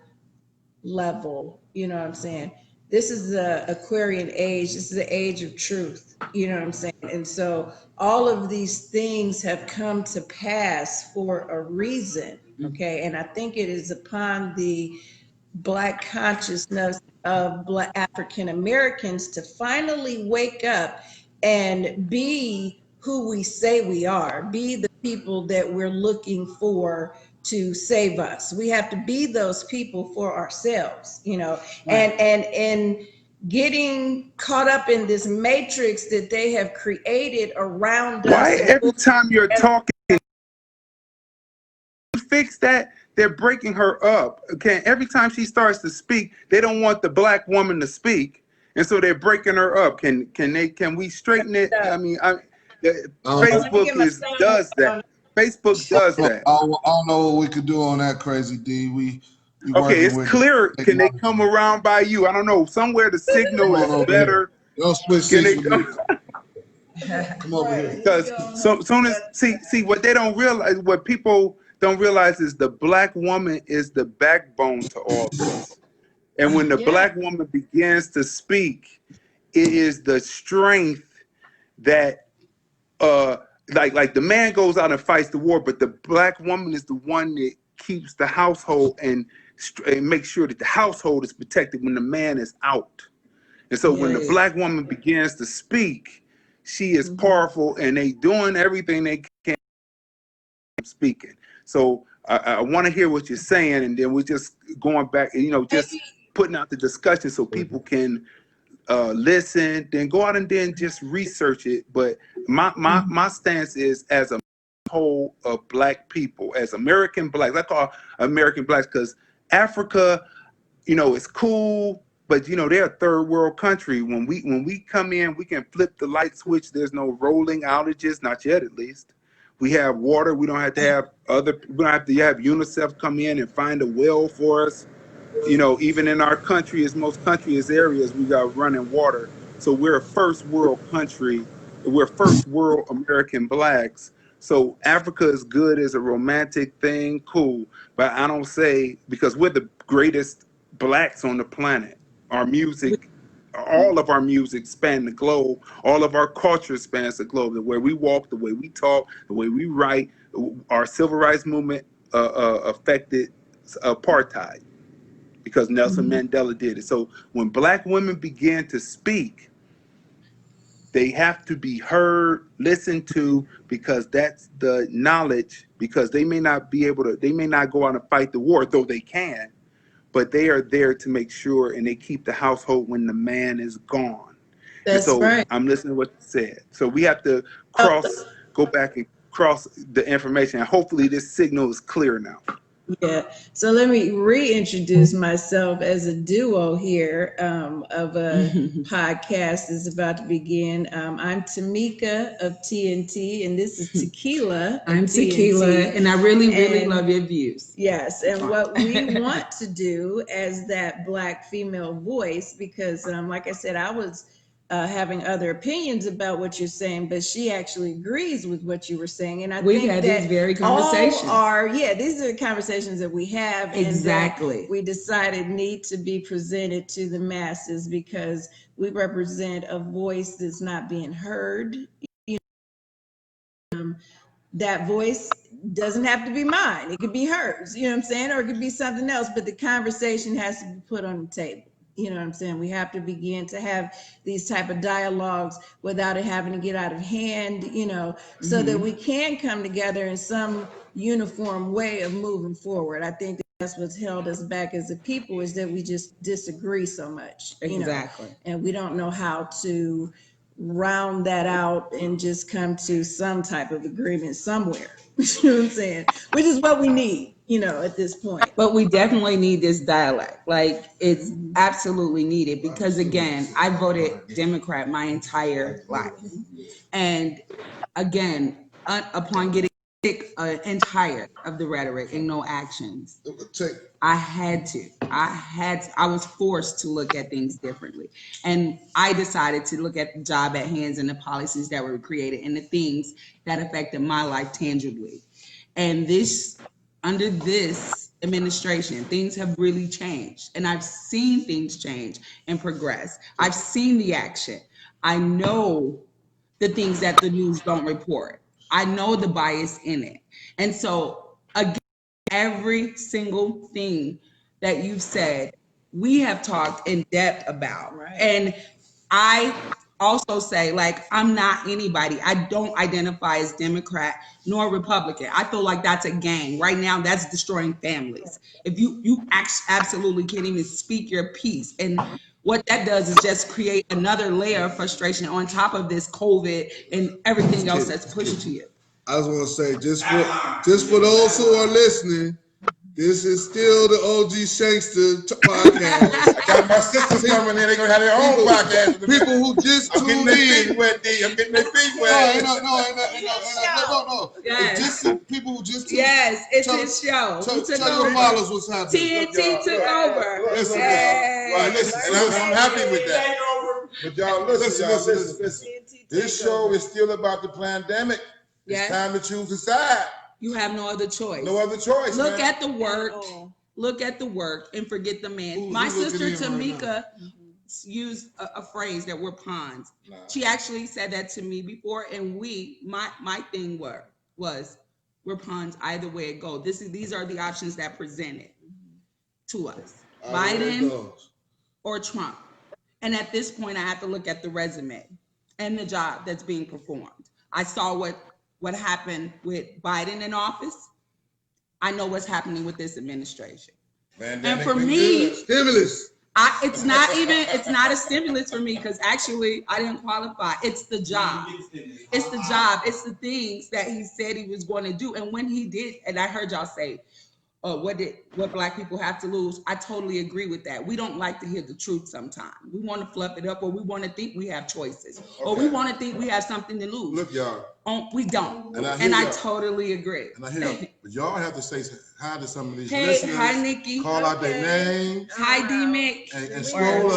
level, you know what I'm saying? This is the Aquarian age. This is the age of truth, you know what I'm saying? And so all of these things have come to pass for a reason, okay? And I think it is upon the Black consciousness of Black African Americans to finally wake up and be who we say we are, be the people that we're looking for to save us. We have to be those people for ourselves, you know, and getting caught up in this matrix that they have created around us. Why every time you're talking, fix that? They're breaking her up. Okay, every time she starts to speak, they don't want the Black woman to speak, and so they're breaking her up. Can we straighten it? I mean, Facebook does that. Facebook does that. I don't know what we could do on that, Crazy D. We okay, it's clear. Can they come around by you? I don't know. Somewhere the signal is better. Don't switch seats with me. Come over here. Because soon as see what they don't realize, what people don't realize is the Black woman is the backbone to all this. And when the Black woman begins to speak, it is the strength that like the man goes out and fights the war, but the Black woman is the one that keeps the household and makes sure that the household is protected when the man is out. And so when the Black woman begins to speak, she is powerful, and they doing everything they can speaking. So I want to hear what you're saying, and then we're just going back, you know, just putting out the discussion so people can listen, then go out and then just research it. But my stance is, as a whole of Black people, as American Blacks, I call American Blacks because Africa, you know, it's cool, but you know, they're a third world country. When we come in, we can flip the light switch. There's no rolling outages, not yet at least. We have water. We don't have to have we don't have to have UNICEF come in and find a well for us. You know, even in our country, as most countries areas, we got running water. So we're a first world country. We're first world American Blacks. So Africa is good as a romantic thing, cool. But I don't say, because we're the greatest blacks on the planet. Our music, all of our music span the globe. All of our culture spans the globe. The way we walk, the way we talk, the way we write. Our civil rights movement affected apartheid because Nelson Mandela did it. So when black women began to speak, they have to be heard, listened to, because that's the knowledge, because they may not be able to, they may not go out and fight the war, though they can, but they are there to make sure, and they keep the household when the man is gone. That's and so right. I'm listening to what you said. So we have to go back and cross the information. And hopefully this signal is clear now. Yeah, so let me reintroduce myself as a duo here of a podcast is about to begin. I'm Tamika of TNT, and this is Tequila. I'm Tequila, and I really love your views. Yes, and what we want to do as that Black female voice, because like I said, I was having other opinions about what you're saying, but she actually agrees with what you were saying. And We've had these very conversations. These are the conversations that we have. Exactly. And we decided need to be presented to the masses because we represent a voice that's not being heard. That voice doesn't have to be mine. It could be hers, you know what I'm saying? Or it could be something else, but the conversation has to be put on the table. You know what I'm saying? We have to begin to have these type of dialogues without it having to get out of hand, so that we can come together in some uniform way of moving forward. I think that's what's held us back as a people is that we just disagree so much. Exactly. And we don't know how to round that out and just come to some type of agreement somewhere. You know what I'm saying? Which is what we need, at this point. But we definitely need this dialect. Like, it's absolutely needed because, again, I voted Democrat my entire life. And again, upon getting sick and tired of the rhetoric and no actions, I was forced to look at things differently. And I decided to look at the job at hands and the policies that were created and the things that affected my life tangibly. And under this administration, things have really changed. And I've seen things change and progress. I've seen the action. I know the things that the news don't report. I know the bias in it. And so, again, every single thing that you've said, we have talked in depth about. Right. And I also say, I'm not anybody. I don't identify as Democrat nor Republican. I feel like that's a gang. Right now, that's destroying families. If you absolutely can't even speak your piece. And what that does is just create another layer of frustration on top of this COVID and everything else that's pushed to you. I just want to say, just for those who are listening, this is still the OG Shankster podcast. I got my sisters coming in. They're going to have their own podcast. People who just tuned in. I'm getting their feet wet. No. Yes. It's just people who just tuned in. Yes, it's his show. Tell your followers what's happening. TNT took over. Listen, Hey. listen, and I'm happy with that. But y'all, listen. This show is still about the Plandemic. Yes. It's time to choose a side. You have no other choice. No other choice. Look man. at the work. Look at the work and forget the man. Who's My looking sister in right Tamika used a phrase that we're pawns. Nah. She actually said that to me before, and my thing was we're pawns either way it goes. These are the options that presented to us. Biden or Trump. And at this point, I have to look at the resume and the job that's being performed. I saw what happened with Biden in office. I know what's happening with this administration. And for me, stimulus. it's not a stimulus for me because actually I didn't qualify. It's the job. It's the job. It's the things that he said he was going to do. And when he did, and I heard y'all say, what Black people have to lose? I totally agree with that. We don't like to hear the truth sometimes. We want to fluff it up, or we want to think we have choices, or we want to think we have something to lose. Look, y'all. We don't. And I y'all. totally agree. And I hear, but y'all have to say hi to some of these Hey, listeners. hi, Nikki. Call out their names. Hi, D-Mick. And scroll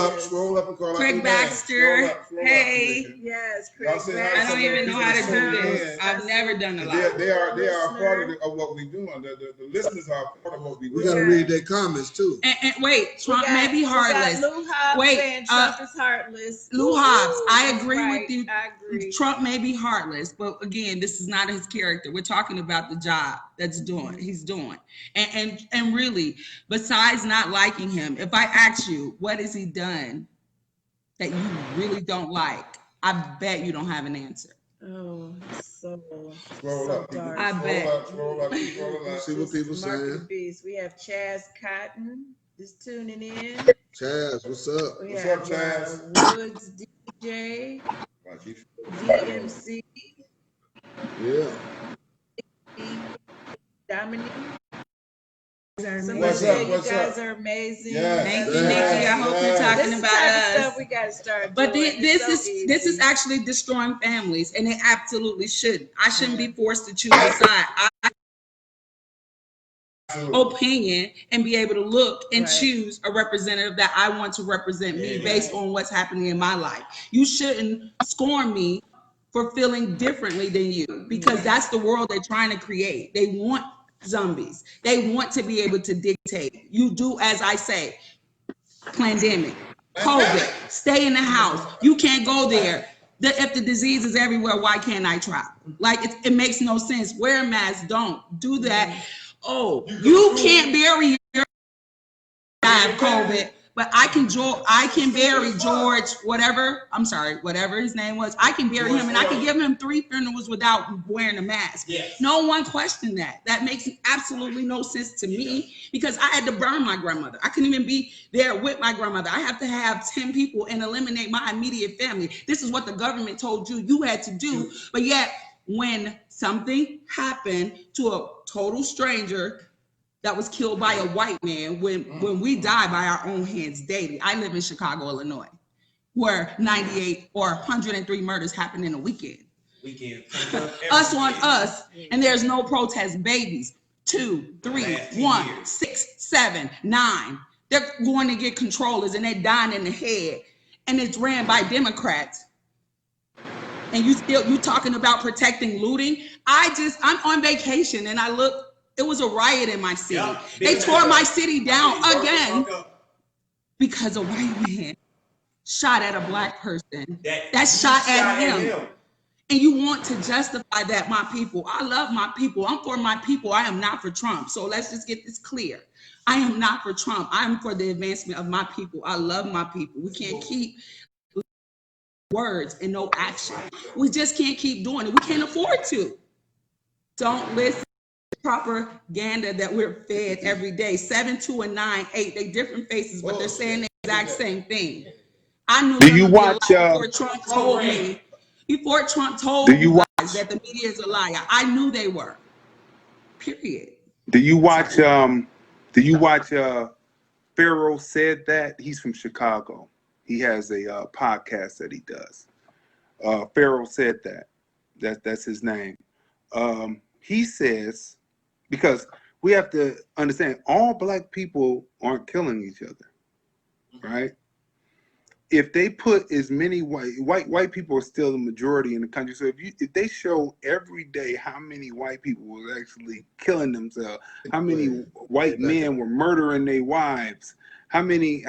up and call Craig out their names. Baxter. Scroll hey. up, Yes, Y'all Craig. say hi to I don't some of the even know people how to that's do tuning this. in. I've never done a lot. They are a part of what we're doing. The listeners are a part of what we do. We gotta read their comments too. And wait, Trump may be heartless. Lou Hobbs Wait, saying Trump is heartless. Lou Hobbs, I agree Right, with you. I agree. Trump may be heartless, but again, this is not his character. We're talking about the job he's doing. And really, besides not liking him, if I ask you, what has he done that you really don't like? I bet you don't have an answer. Oh, so Scroll up. dark. I bet. Scroll up. See what people Mark of the saying. Beast. We have Chaz Cotton just tuning in. Chaz, what's up? We What's have up, Chaz? Woods DJ, DMC, Yeah. Dominique. Somebody What's said up? you guys are amazing. Yes. Thank you, Yes. Nikki. I hope you're Yes. talking This is the about type of us. stuff we gotta start But doing. this It's so is easy. actually destroying families, and it absolutely shouldn't. I shouldn't be forced to choose a side. I opinion and be able to look and choose a representative that I want to represent me based on what's happening in my life. You shouldn't scorn me for feeling differently than you, because that's the world they're trying to create. They want zombies. They want to be able to dictate. You do as I say. Plandemic, COVID, stay in the house. You can't go there. If the disease is everywhere, why can't I travel? Like, it makes no sense. Wear a mask, don't do that. Oh, you can't bury your COVID, but I can bury George, whatever his name was. I can bury him, and I can give him 3 funerals without wearing a mask. Yes. No one questioned that. That makes absolutely no sense to me, because I had to burn my grandmother. I couldn't even be there with my grandmother. I have to have 10 people and eliminate my immediate family. This is what the government told you had to do. But yet, when something happened to a total stranger that was killed by a white man, when we die by our own hands daily. I live in Chicago, Illinois, where 98 or 103 murders happen in a weekend. Us on us, and there's no protest. Babies, 2, 3, 1, 6, 7, 9. They're going to get controllers, and they're dying in the head, and it's ran by Democrats. And you talking about protecting looting? I'm on vacation, and I look. It was a riot in my city. Yeah, they tore my city down again because a white man shot at a black person. That shot at him. And you want to justify that, my people. I love my people. I'm for my people. I am not for Trump. So let's just get this clear. I am not for Trump. I am for the advancement of my people. I love my people. We can't keep words and no action. We just can't keep doing it. We can't afford to. Don't listen. Propaganda that we're fed every day. 7, 2, and 9, 8. They different faces, but they're saying the exact same thing. I knew Do you watch before Trump told me. Before Trump told you guys that the media is a liar, I knew they were. Period. Do you watch Pharaoh Said That? He's from Chicago. He has a podcast that he does. Pharaoh Said That. That's his name. He says, because we have to understand, all black people aren't killing each other, right? If they put as many white people are still the majority in the country. So if they show every day how many white people were actually killing themselves, how many white men were murdering their wives, how many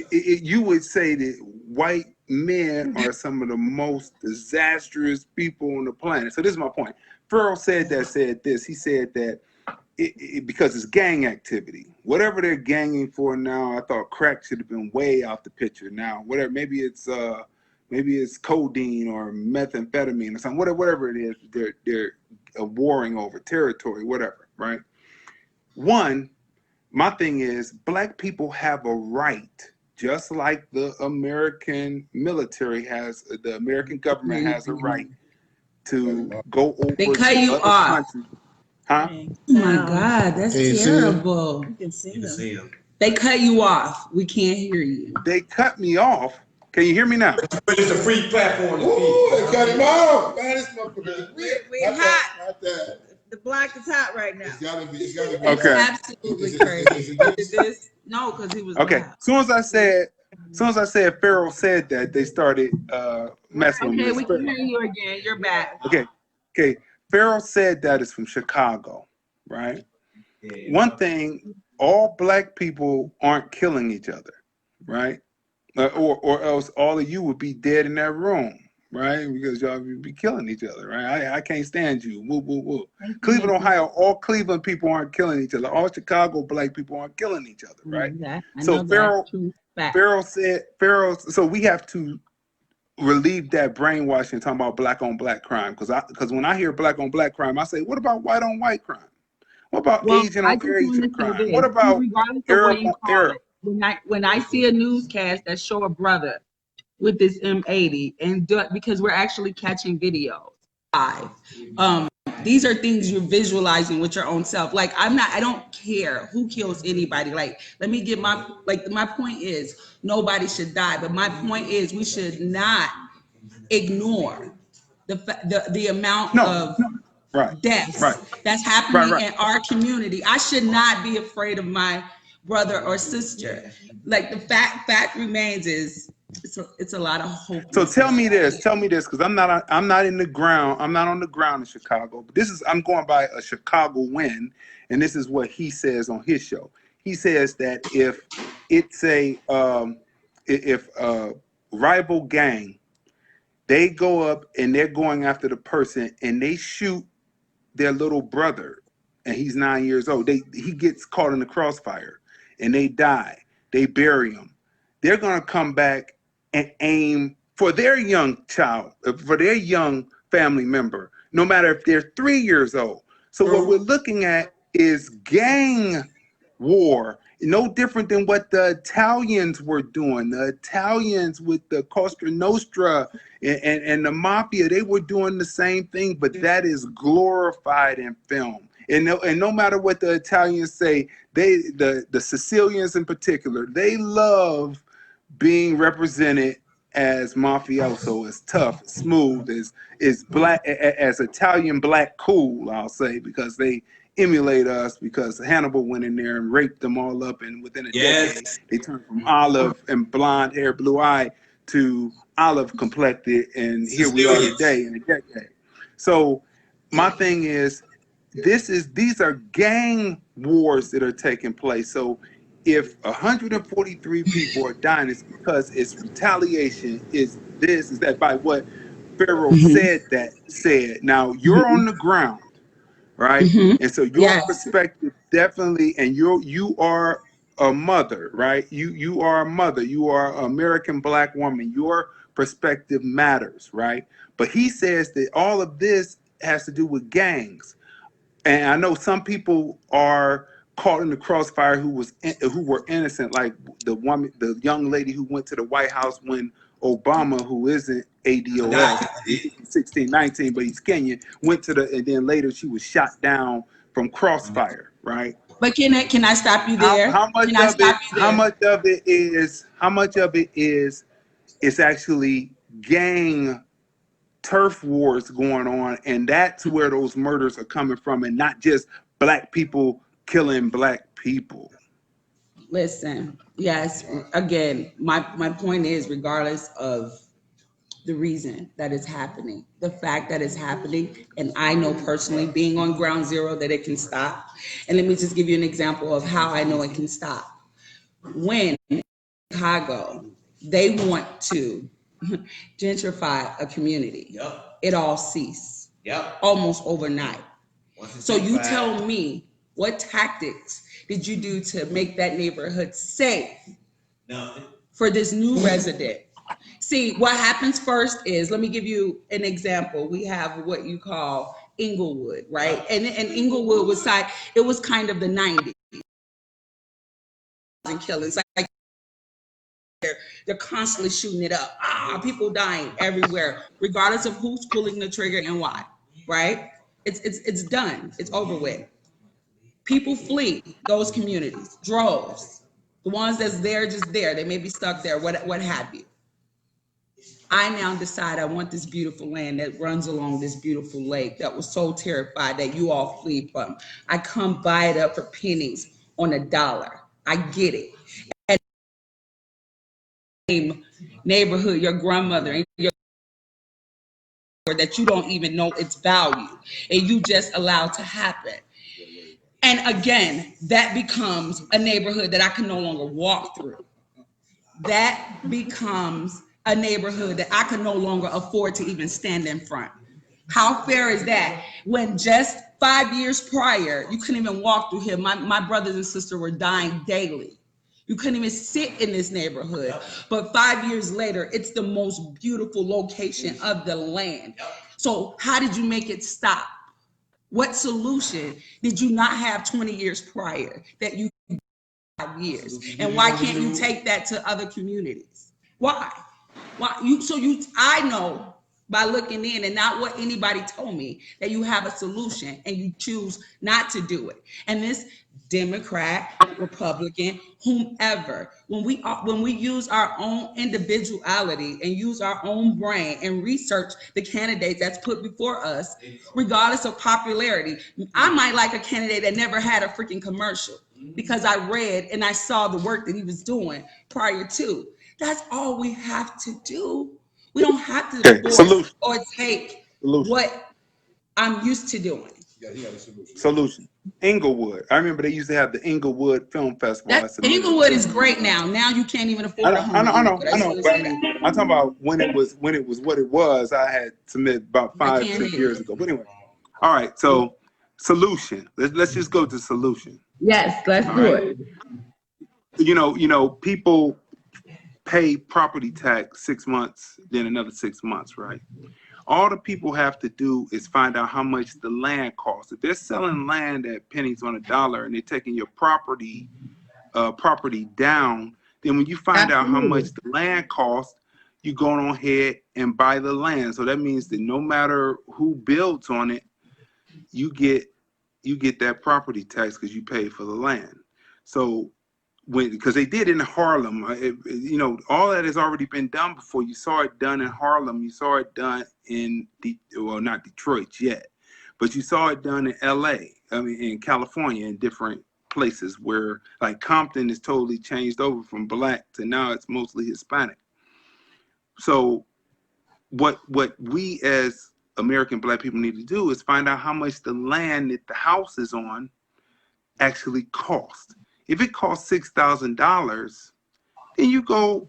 you would say that white men are some of the most disastrous people on the planet. So this is my point. Pharaoh said this. He said that because it's gang activity. Whatever they're ganging for now, I thought crack should have been way off the picture. Now, whatever, maybe it's codeine or methamphetamine or something. Whatever it is, they're warring over territory, whatever, right? One, my thing is, black people have a right, just like the American military has, the American government has a right to go over. They cut you off. Huh? Oh my God, that's terrible. You can see them. They cut you off. We can't hear you. They cut me off. Can you hear me now? But it's a free platform to Ooh, speak. it got him out. Man, this motherfucker is We not hot. that, not that. The block is hot right now. It's gotta be, it's gotta be. Okay. Absolutely Is it- is crazy. it- Did this? No, because he was Okay. loud. Soon as I said Pharaoh said that, they started messing with Okay, me. we can hear you again. You're back. Okay. Pharaoh said that is from Chicago, right? One thing, all black people aren't killing each other, right? Or else all of you would be dead in that room, right? Because y'all would be killing each other, right? I can't stand you. Woo, woo, woo. Cleveland, Ohio, all Cleveland people aren't killing each other. All Chicago black people aren't killing each other, right? So Pharaoh said, so we have to relieve that brainwashing talking about black on black crime. Because when I hear black on black crime, I say, what about white on white crime? What about Asian on Asian crime? What about Arab on Arab? When I see a newscast that show a brother with this M80 and because we're actually catching videos live. These are things you're visualizing with your own self. Like I don't care who kills anybody. Like, let me get my point is nobody should die. But my point is we should not ignore the amount of deaths that's happening in our community. I should not be afraid of my brother or sister. Like the fact remains is it's a lot of hope. So tell me this, because I'm not in the ground. I'm not on the ground in Chicago. But I'm going by a Chicago win, and this is what he says on his show. He says that if it's a rival gang, they go up and they're going after the person and they shoot their little brother, and he's 9 years old. He gets caught in the crossfire, and they die. They bury him. They're gonna come back and aim for their young child, for their young family member, no matter if they're 3 years old. So what we're looking at is gang war, no different than what the Italians were doing. The Italians with the Cosa Nostra and the mafia, they were doing the same thing, but that is glorified in film. And no matter what the Italians say, the Sicilians in particular, they love being represented as mafioso, as tough, as smooth, as black, as Italian black cool, I'll say, because they emulate us, because Hannibal went in there and raped them all up, and within a decade, they turned from olive and blonde hair, blue eye, to olive complected, and here we are today in a decade. So my thing is, these are gang wars that are taking place. So if 143 people are dying, it's because it's retaliation, is that by what Pharaoh said. Now you're on the ground, right? And so your perspective definitely, and you are a mother, right? You are a mother. You are an American black woman. Your perspective matters, right? But he says that all of this has to do with gangs. And I know some people are caught in the crossfire who were innocent, like the young lady who went to the White House when Obama, who isn't ADOS, 16, 19, but he's Kenyan, and then later she was shot down from crossfire, right? But can I stop you there? How much of it is actually gang turf wars going on, and that's where those murders are coming from, and not just black people killing black people? Listen, yes, again, my point is, regardless of the reason that it's happening, the fact that it's happening, and I know personally, being on ground zero, that it can stop. And let me just give you an example of how I know it can stop. When in Chicago, they want to gentrify a community, it all ceased almost overnight. So you tell me, what tactics did you do to make that neighborhood safe for this new resident? See, what happens first is, let me give you an example. We have what you call Inglewood, right? And Inglewood was it was kind of the 90s. And killings, like they're constantly shooting it up. People dying everywhere, regardless of who's pulling the trigger and why, right? It's done. It's over with. People flee those communities, droves. The ones that's there, just there. They may be stuck there, what have you. I now decide I want this beautiful land that runs along this beautiful lake that was so terrified that you all flee from. I come buy it up for pennies on a dollar. I get it. And neighborhood, your grandmother and your that you don't even know its value, and you just allow to happen. And again, that becomes a neighborhood that I can no longer walk through. That becomes a neighborhood that I can no longer afford to even stand in front. How fair is that? When just 5 years prior, you couldn't even walk through here. My brothers and sisters were dying daily. You couldn't even sit in this neighborhood. But 5 years later, it's the most beautiful location of the land. So how did you make it stop? What solution did you not have 20 years prior that you 5 years? And why can't you take that to other communities? Why? I know by looking in and not what anybody told me that you have a solution and you choose not to do it. And this Democrat, Republican, whomever, when we use our own individuality and use our own brain and research the candidates that's put before us, regardless of popularity, I might like a candidate that never had a freaking commercial because I read and I saw the work that he was doing prior to. That's all we have to do. We don't have to force or take what I'm used to doing. Solution. Inglewood. I remember they used to have the Inglewood Film Festival. Inglewood is great now. Now you can't even afford a home. I know. But I'm talking about when it was what it was. I had submitted about 5-6 years ago. But anyway, all right. So solution. Let's just go to solution. Yes, let's do it. You know, people pay property tax 6 months, then another 6 months, right? All the people have to do is find out how much the land costs. If they're selling land at pennies on a dollar and they're taking your property down, then when you find out how much the land costs, you go on ahead and buy the land. So that means that no matter who builds on it, you get that property tax because you pay for the land. So because they did in Harlem, all that has already been done before. You saw it done in Harlem. You saw it done in not Detroit yet, but you saw it done in LA. I mean, in California, in different places where like Compton is totally changed over from black to now it's mostly Hispanic. So what we as American black people need to do is find out how much the land that the house is on actually cost. If it costs $6,000, then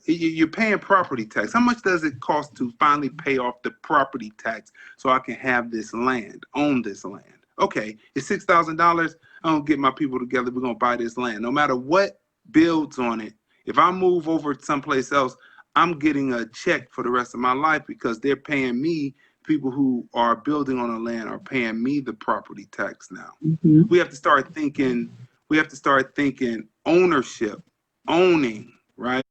you're paying property tax. How much does it cost to finally pay off the property tax so I can have this land, own this land? Okay, it's $6,000. I'm gonna get my people together. We're gonna buy this land. No matter what builds on it, if I move over to someplace else, I'm getting a check for the rest of my life because they're paying me. People who are building on the land are paying me the property tax now. Mm-hmm. We have to start thinking ownership, owning, right?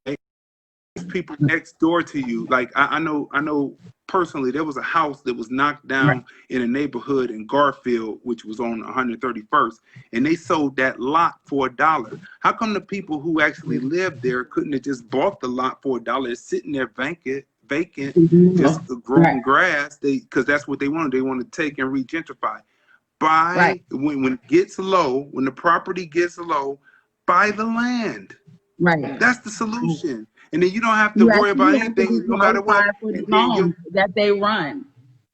People next door to you. Like I know personally, there was a house that was knocked down in a neighborhood in Garfield, which was on 131st, and they sold that lot for $1. How come the people who actually lived there couldn't have just bought the lot for $1? It's sitting there vacant, just growing grass. Because that's what they wanted. They want to take and regentrify. When it gets low, when the property gets low, buy the land. Right. That's the solution. And then you don't have to worry about anything, no matter what. For the loan that they run.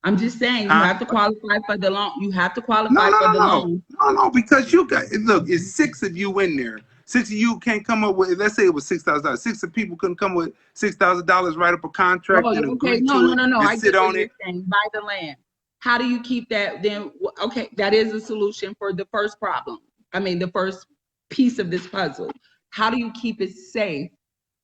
I'm just saying, you have to qualify for the loan. You have to qualify for the loan. No, because it's 6 of you in there. 6 of you can't come up with, let's say it was $6,000. 6 of people couldn't come with $6,000, write up a contract and agree to it. No. I sit on it. Buy the land. How do you keep that then? Okay, that is a solution for the first problem. I mean, the first piece of this puzzle. How do you keep it safe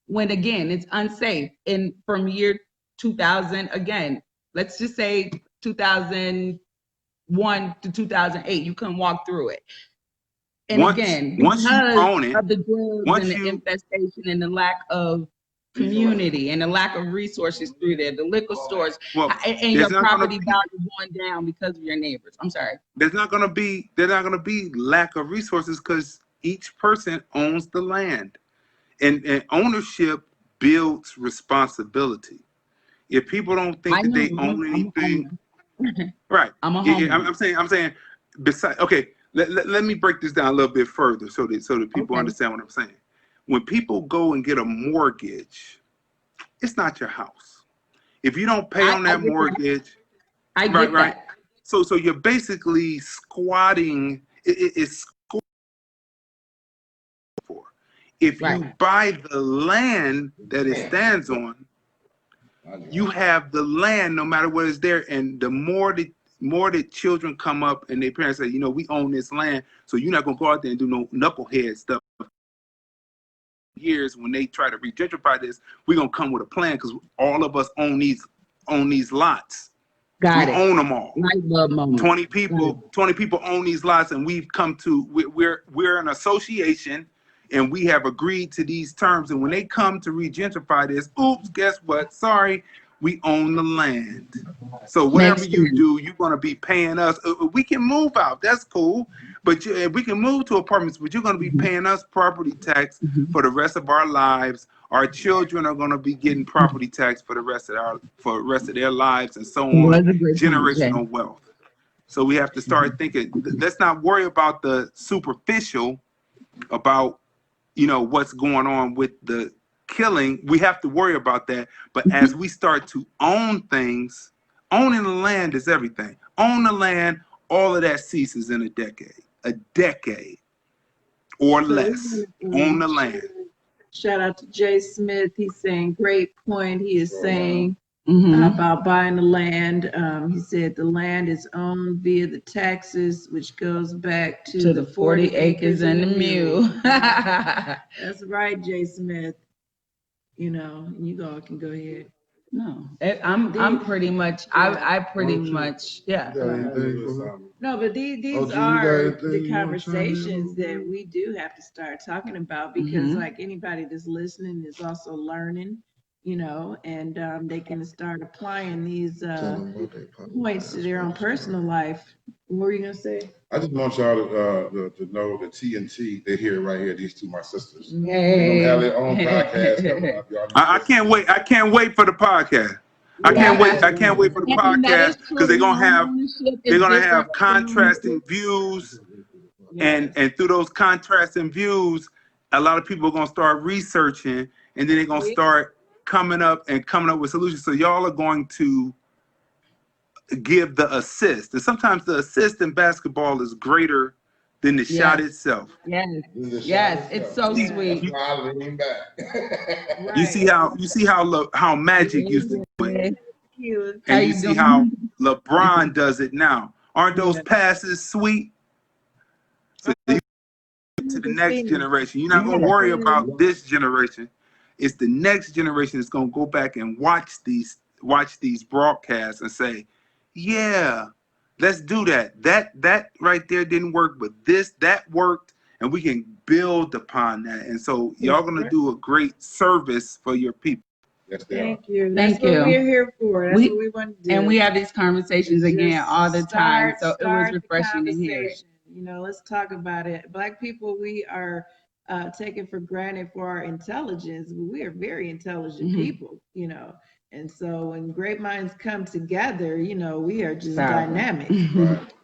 when, again, it's unsafe? And from year 2000, again, let's just say 2001 to 2008, you couldn't walk through it. And once you own it, of the drugs and the infestation and the lack of community and the lack of resources through there, the liquor stores, and your property value going down because of your neighbors. I'm sorry. There's not gonna be lack of resources because each person owns the land, and ownership builds responsibility. If people don't think that they own anything, right? I'm a Yeah, homeowner. I'm saying. Besides, okay, let me break this down a little bit further so that people Okay. understand what I'm saying. When people go and get a mortgage, it's not your house. If you don't pay on that get mortgage, I right, get right. that. So you're basically squatting. It's for. If you Right. buy the land that it stands on, you have the land no matter what is there. And the more that children come up and their parents say, you know, we own this land, so you're not gonna go out there and do no knucklehead stuff. Years when they try to regentrify this, we're gonna come with a plan because all of us own these lots. Got We it. own them all. Light bulb moment. 20 people own these lots, and we've come to we're an association, and we have agreed to these terms. And when they come to regentrify this, oops, guess what? Sorry, we own the land. So whatever Makes you sense. do, you're gonna be paying us. We can move out, that's cool, but we can move to apartments, but you're gonna be paying us property tax for the rest of our lives. Our children are going to be getting property tax for the rest of their lives, and so on. That's a great point, Jay. Generational wealth. So we have to start thinking. Let's not worry about the superficial, about what's going on with the killing. We have to worry about that. But as we start to own things, owning the land is everything. Own the land. All of that ceases in a decade or less. Own the land. Shout out to Jay Smith. He's saying, great point. He is saying Mhm. about buying the land. He said the land is owned via the taxes, which goes back to the 40 acres and the mule. That's right, Jay Smith. You can go ahead. No, I'm pretty much. I pretty much. Yeah. No, but these Oh, Drew, you got are anything the you wanna chime in conversations on? that we do have to start talking about, because Mhm. like anybody that's listening is also learning, and they can start applying these Tell them about their points to their own podcast, personal life. What were you gonna say? I just want y'all to know that TNT, they're here right here. These two, my sisters. They're Hey. gonna have their own podcast coming up. Y'all I can't wait. I can't wait for the podcast. I can't wait. I can't wait for the And that is podcast true. because they're gonna have Homeownership is different. contrasting views, and through those contrasting views, a lot of people are gonna start researching, and then they're gonna start coming up with solutions. So y'all are going to give the assist, and sometimes the assist in basketball is greater than the shot itself. Yes. Yes. It's so Yeah. sweet. That's why I lean back. You see how Magic used to do it, You. and you see how LeBron does it now. Aren't those Yeah. passes sweet? So you to the next generation. You're not gonna worry about this generation. It's the next generation that's gonna go back and watch these broadcasts and say, yeah, let's do that. That right there didn't work, but that worked, and we can build upon that. And so y'all gonna do a great service for your people. Yes, they are. Thank you. That's Thank what you. we're here for. That's what we want to do. And we have these conversations again Just all the time. So it was start the refreshing to hear it. conversation. Let's talk about it. Black people, we are taken for granted for our intelligence. We are very intelligent people, And so when great minds come together, we are just dynamic. Right.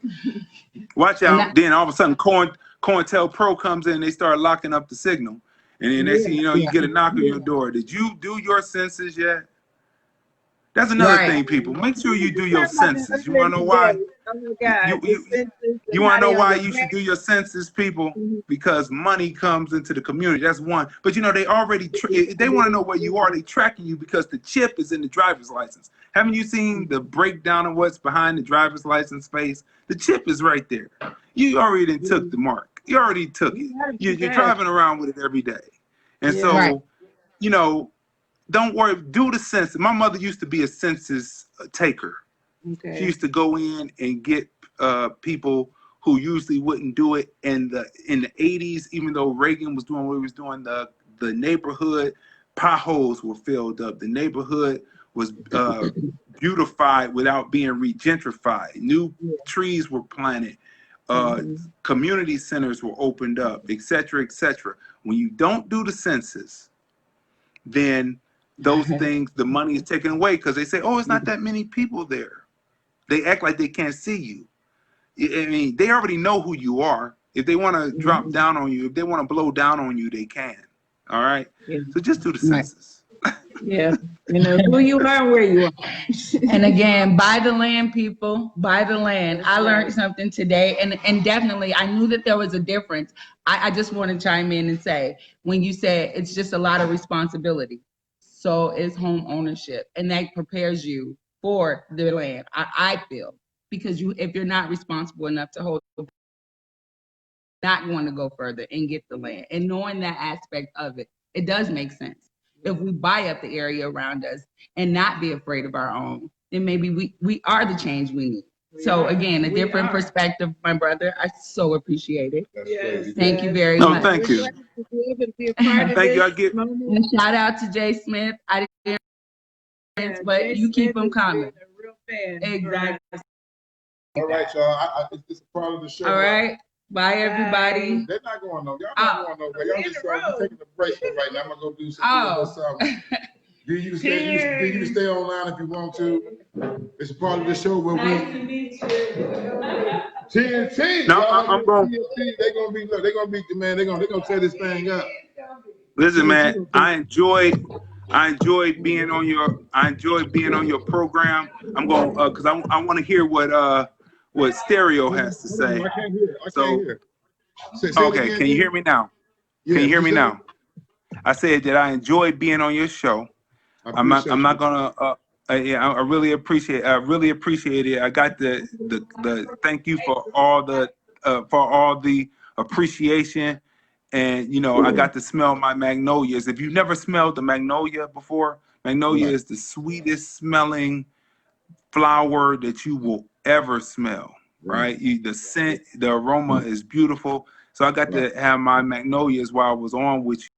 Watch out. Then all of a sudden, COINTELPRO comes in, they start locking up the signal. And then next thing you know, you get a knock on your door. Did you do your census yet? That's another thing, people. Make sure you do your census. You want to know why? Oh my God. You want to know why you should do your census, people? Because money comes into the community. That's one. But they already they want to know where you are. They tracking you because the chip is in the driver's license. Haven't you seen the breakdown of what's behind the driver's license space? The chip is right there. You already took the mark. You already took it. You're driving around with it every day. And so, don't worry. Do the census. My mother used to be a census taker. Okay. She used to go in and get people who usually wouldn't do it in the 80s, even though Reagan was doing what he was doing. The neighborhood potholes were filled up. The neighborhood was beautified without being regentrified. New trees were planted. Community centers were opened up, et cetera, et cetera. When you don't do the census, then those things, the money is taken away because they say, oh, it's not that many people there. They act like they can't see you. I mean, they already know who you are. If they want to drop down on you, if they want to blow down on you, they can. All right. Yeah. So just do the census. Yeah, you know who you are and where you are. And again, buy the land, people, buy the land. I learned something today, and definitely I knew that there was a difference. I just want to chime in and say, when you said it's just a lot of responsibility, so is home ownership, and that prepares you for the land. I feel, because if you're not responsible enough to hold, not going to go further and get the land, and knowing that aspect of it, it does make sense. If we buy up the area around us and not be afraid of our own, then maybe we are the change we need. So again, a different perspective, my brother. I so appreciate it. Yes, Thank you very No, much. thank you. Thank you. I get. And shout out to Jay Smith. I didn't, but you keep them coming. Exactly. All right, y'all. It's a part of the show. All right. Bye, everybody. They're not going nowhere. Y'all not going nowhere. Y'all just taking a break for right now. I'm gonna go do some. You can stay online if you want to. It's a part of the show where we. TNT. No, I'm going. TNT, they're gonna be man. They're gonna tear this thing up. Listen, man. I enjoy being on your program. I'm going because I want to hear what Stereo has to say. I can't hear. I can't hear. Say Okay, can you hear me now? Yeah, can you hear me now? I said that I enjoy being on your show. I'm not gonna. Yeah, I really appreciate it. I got the thank you for all the appreciation, and I got to smell my magnolias. If you've never smelled the magnolia before, magnolia is the sweetest smelling flower that you will ever smell. Right? The scent, the aroma is beautiful. So I got to have my magnolias while I was on with you.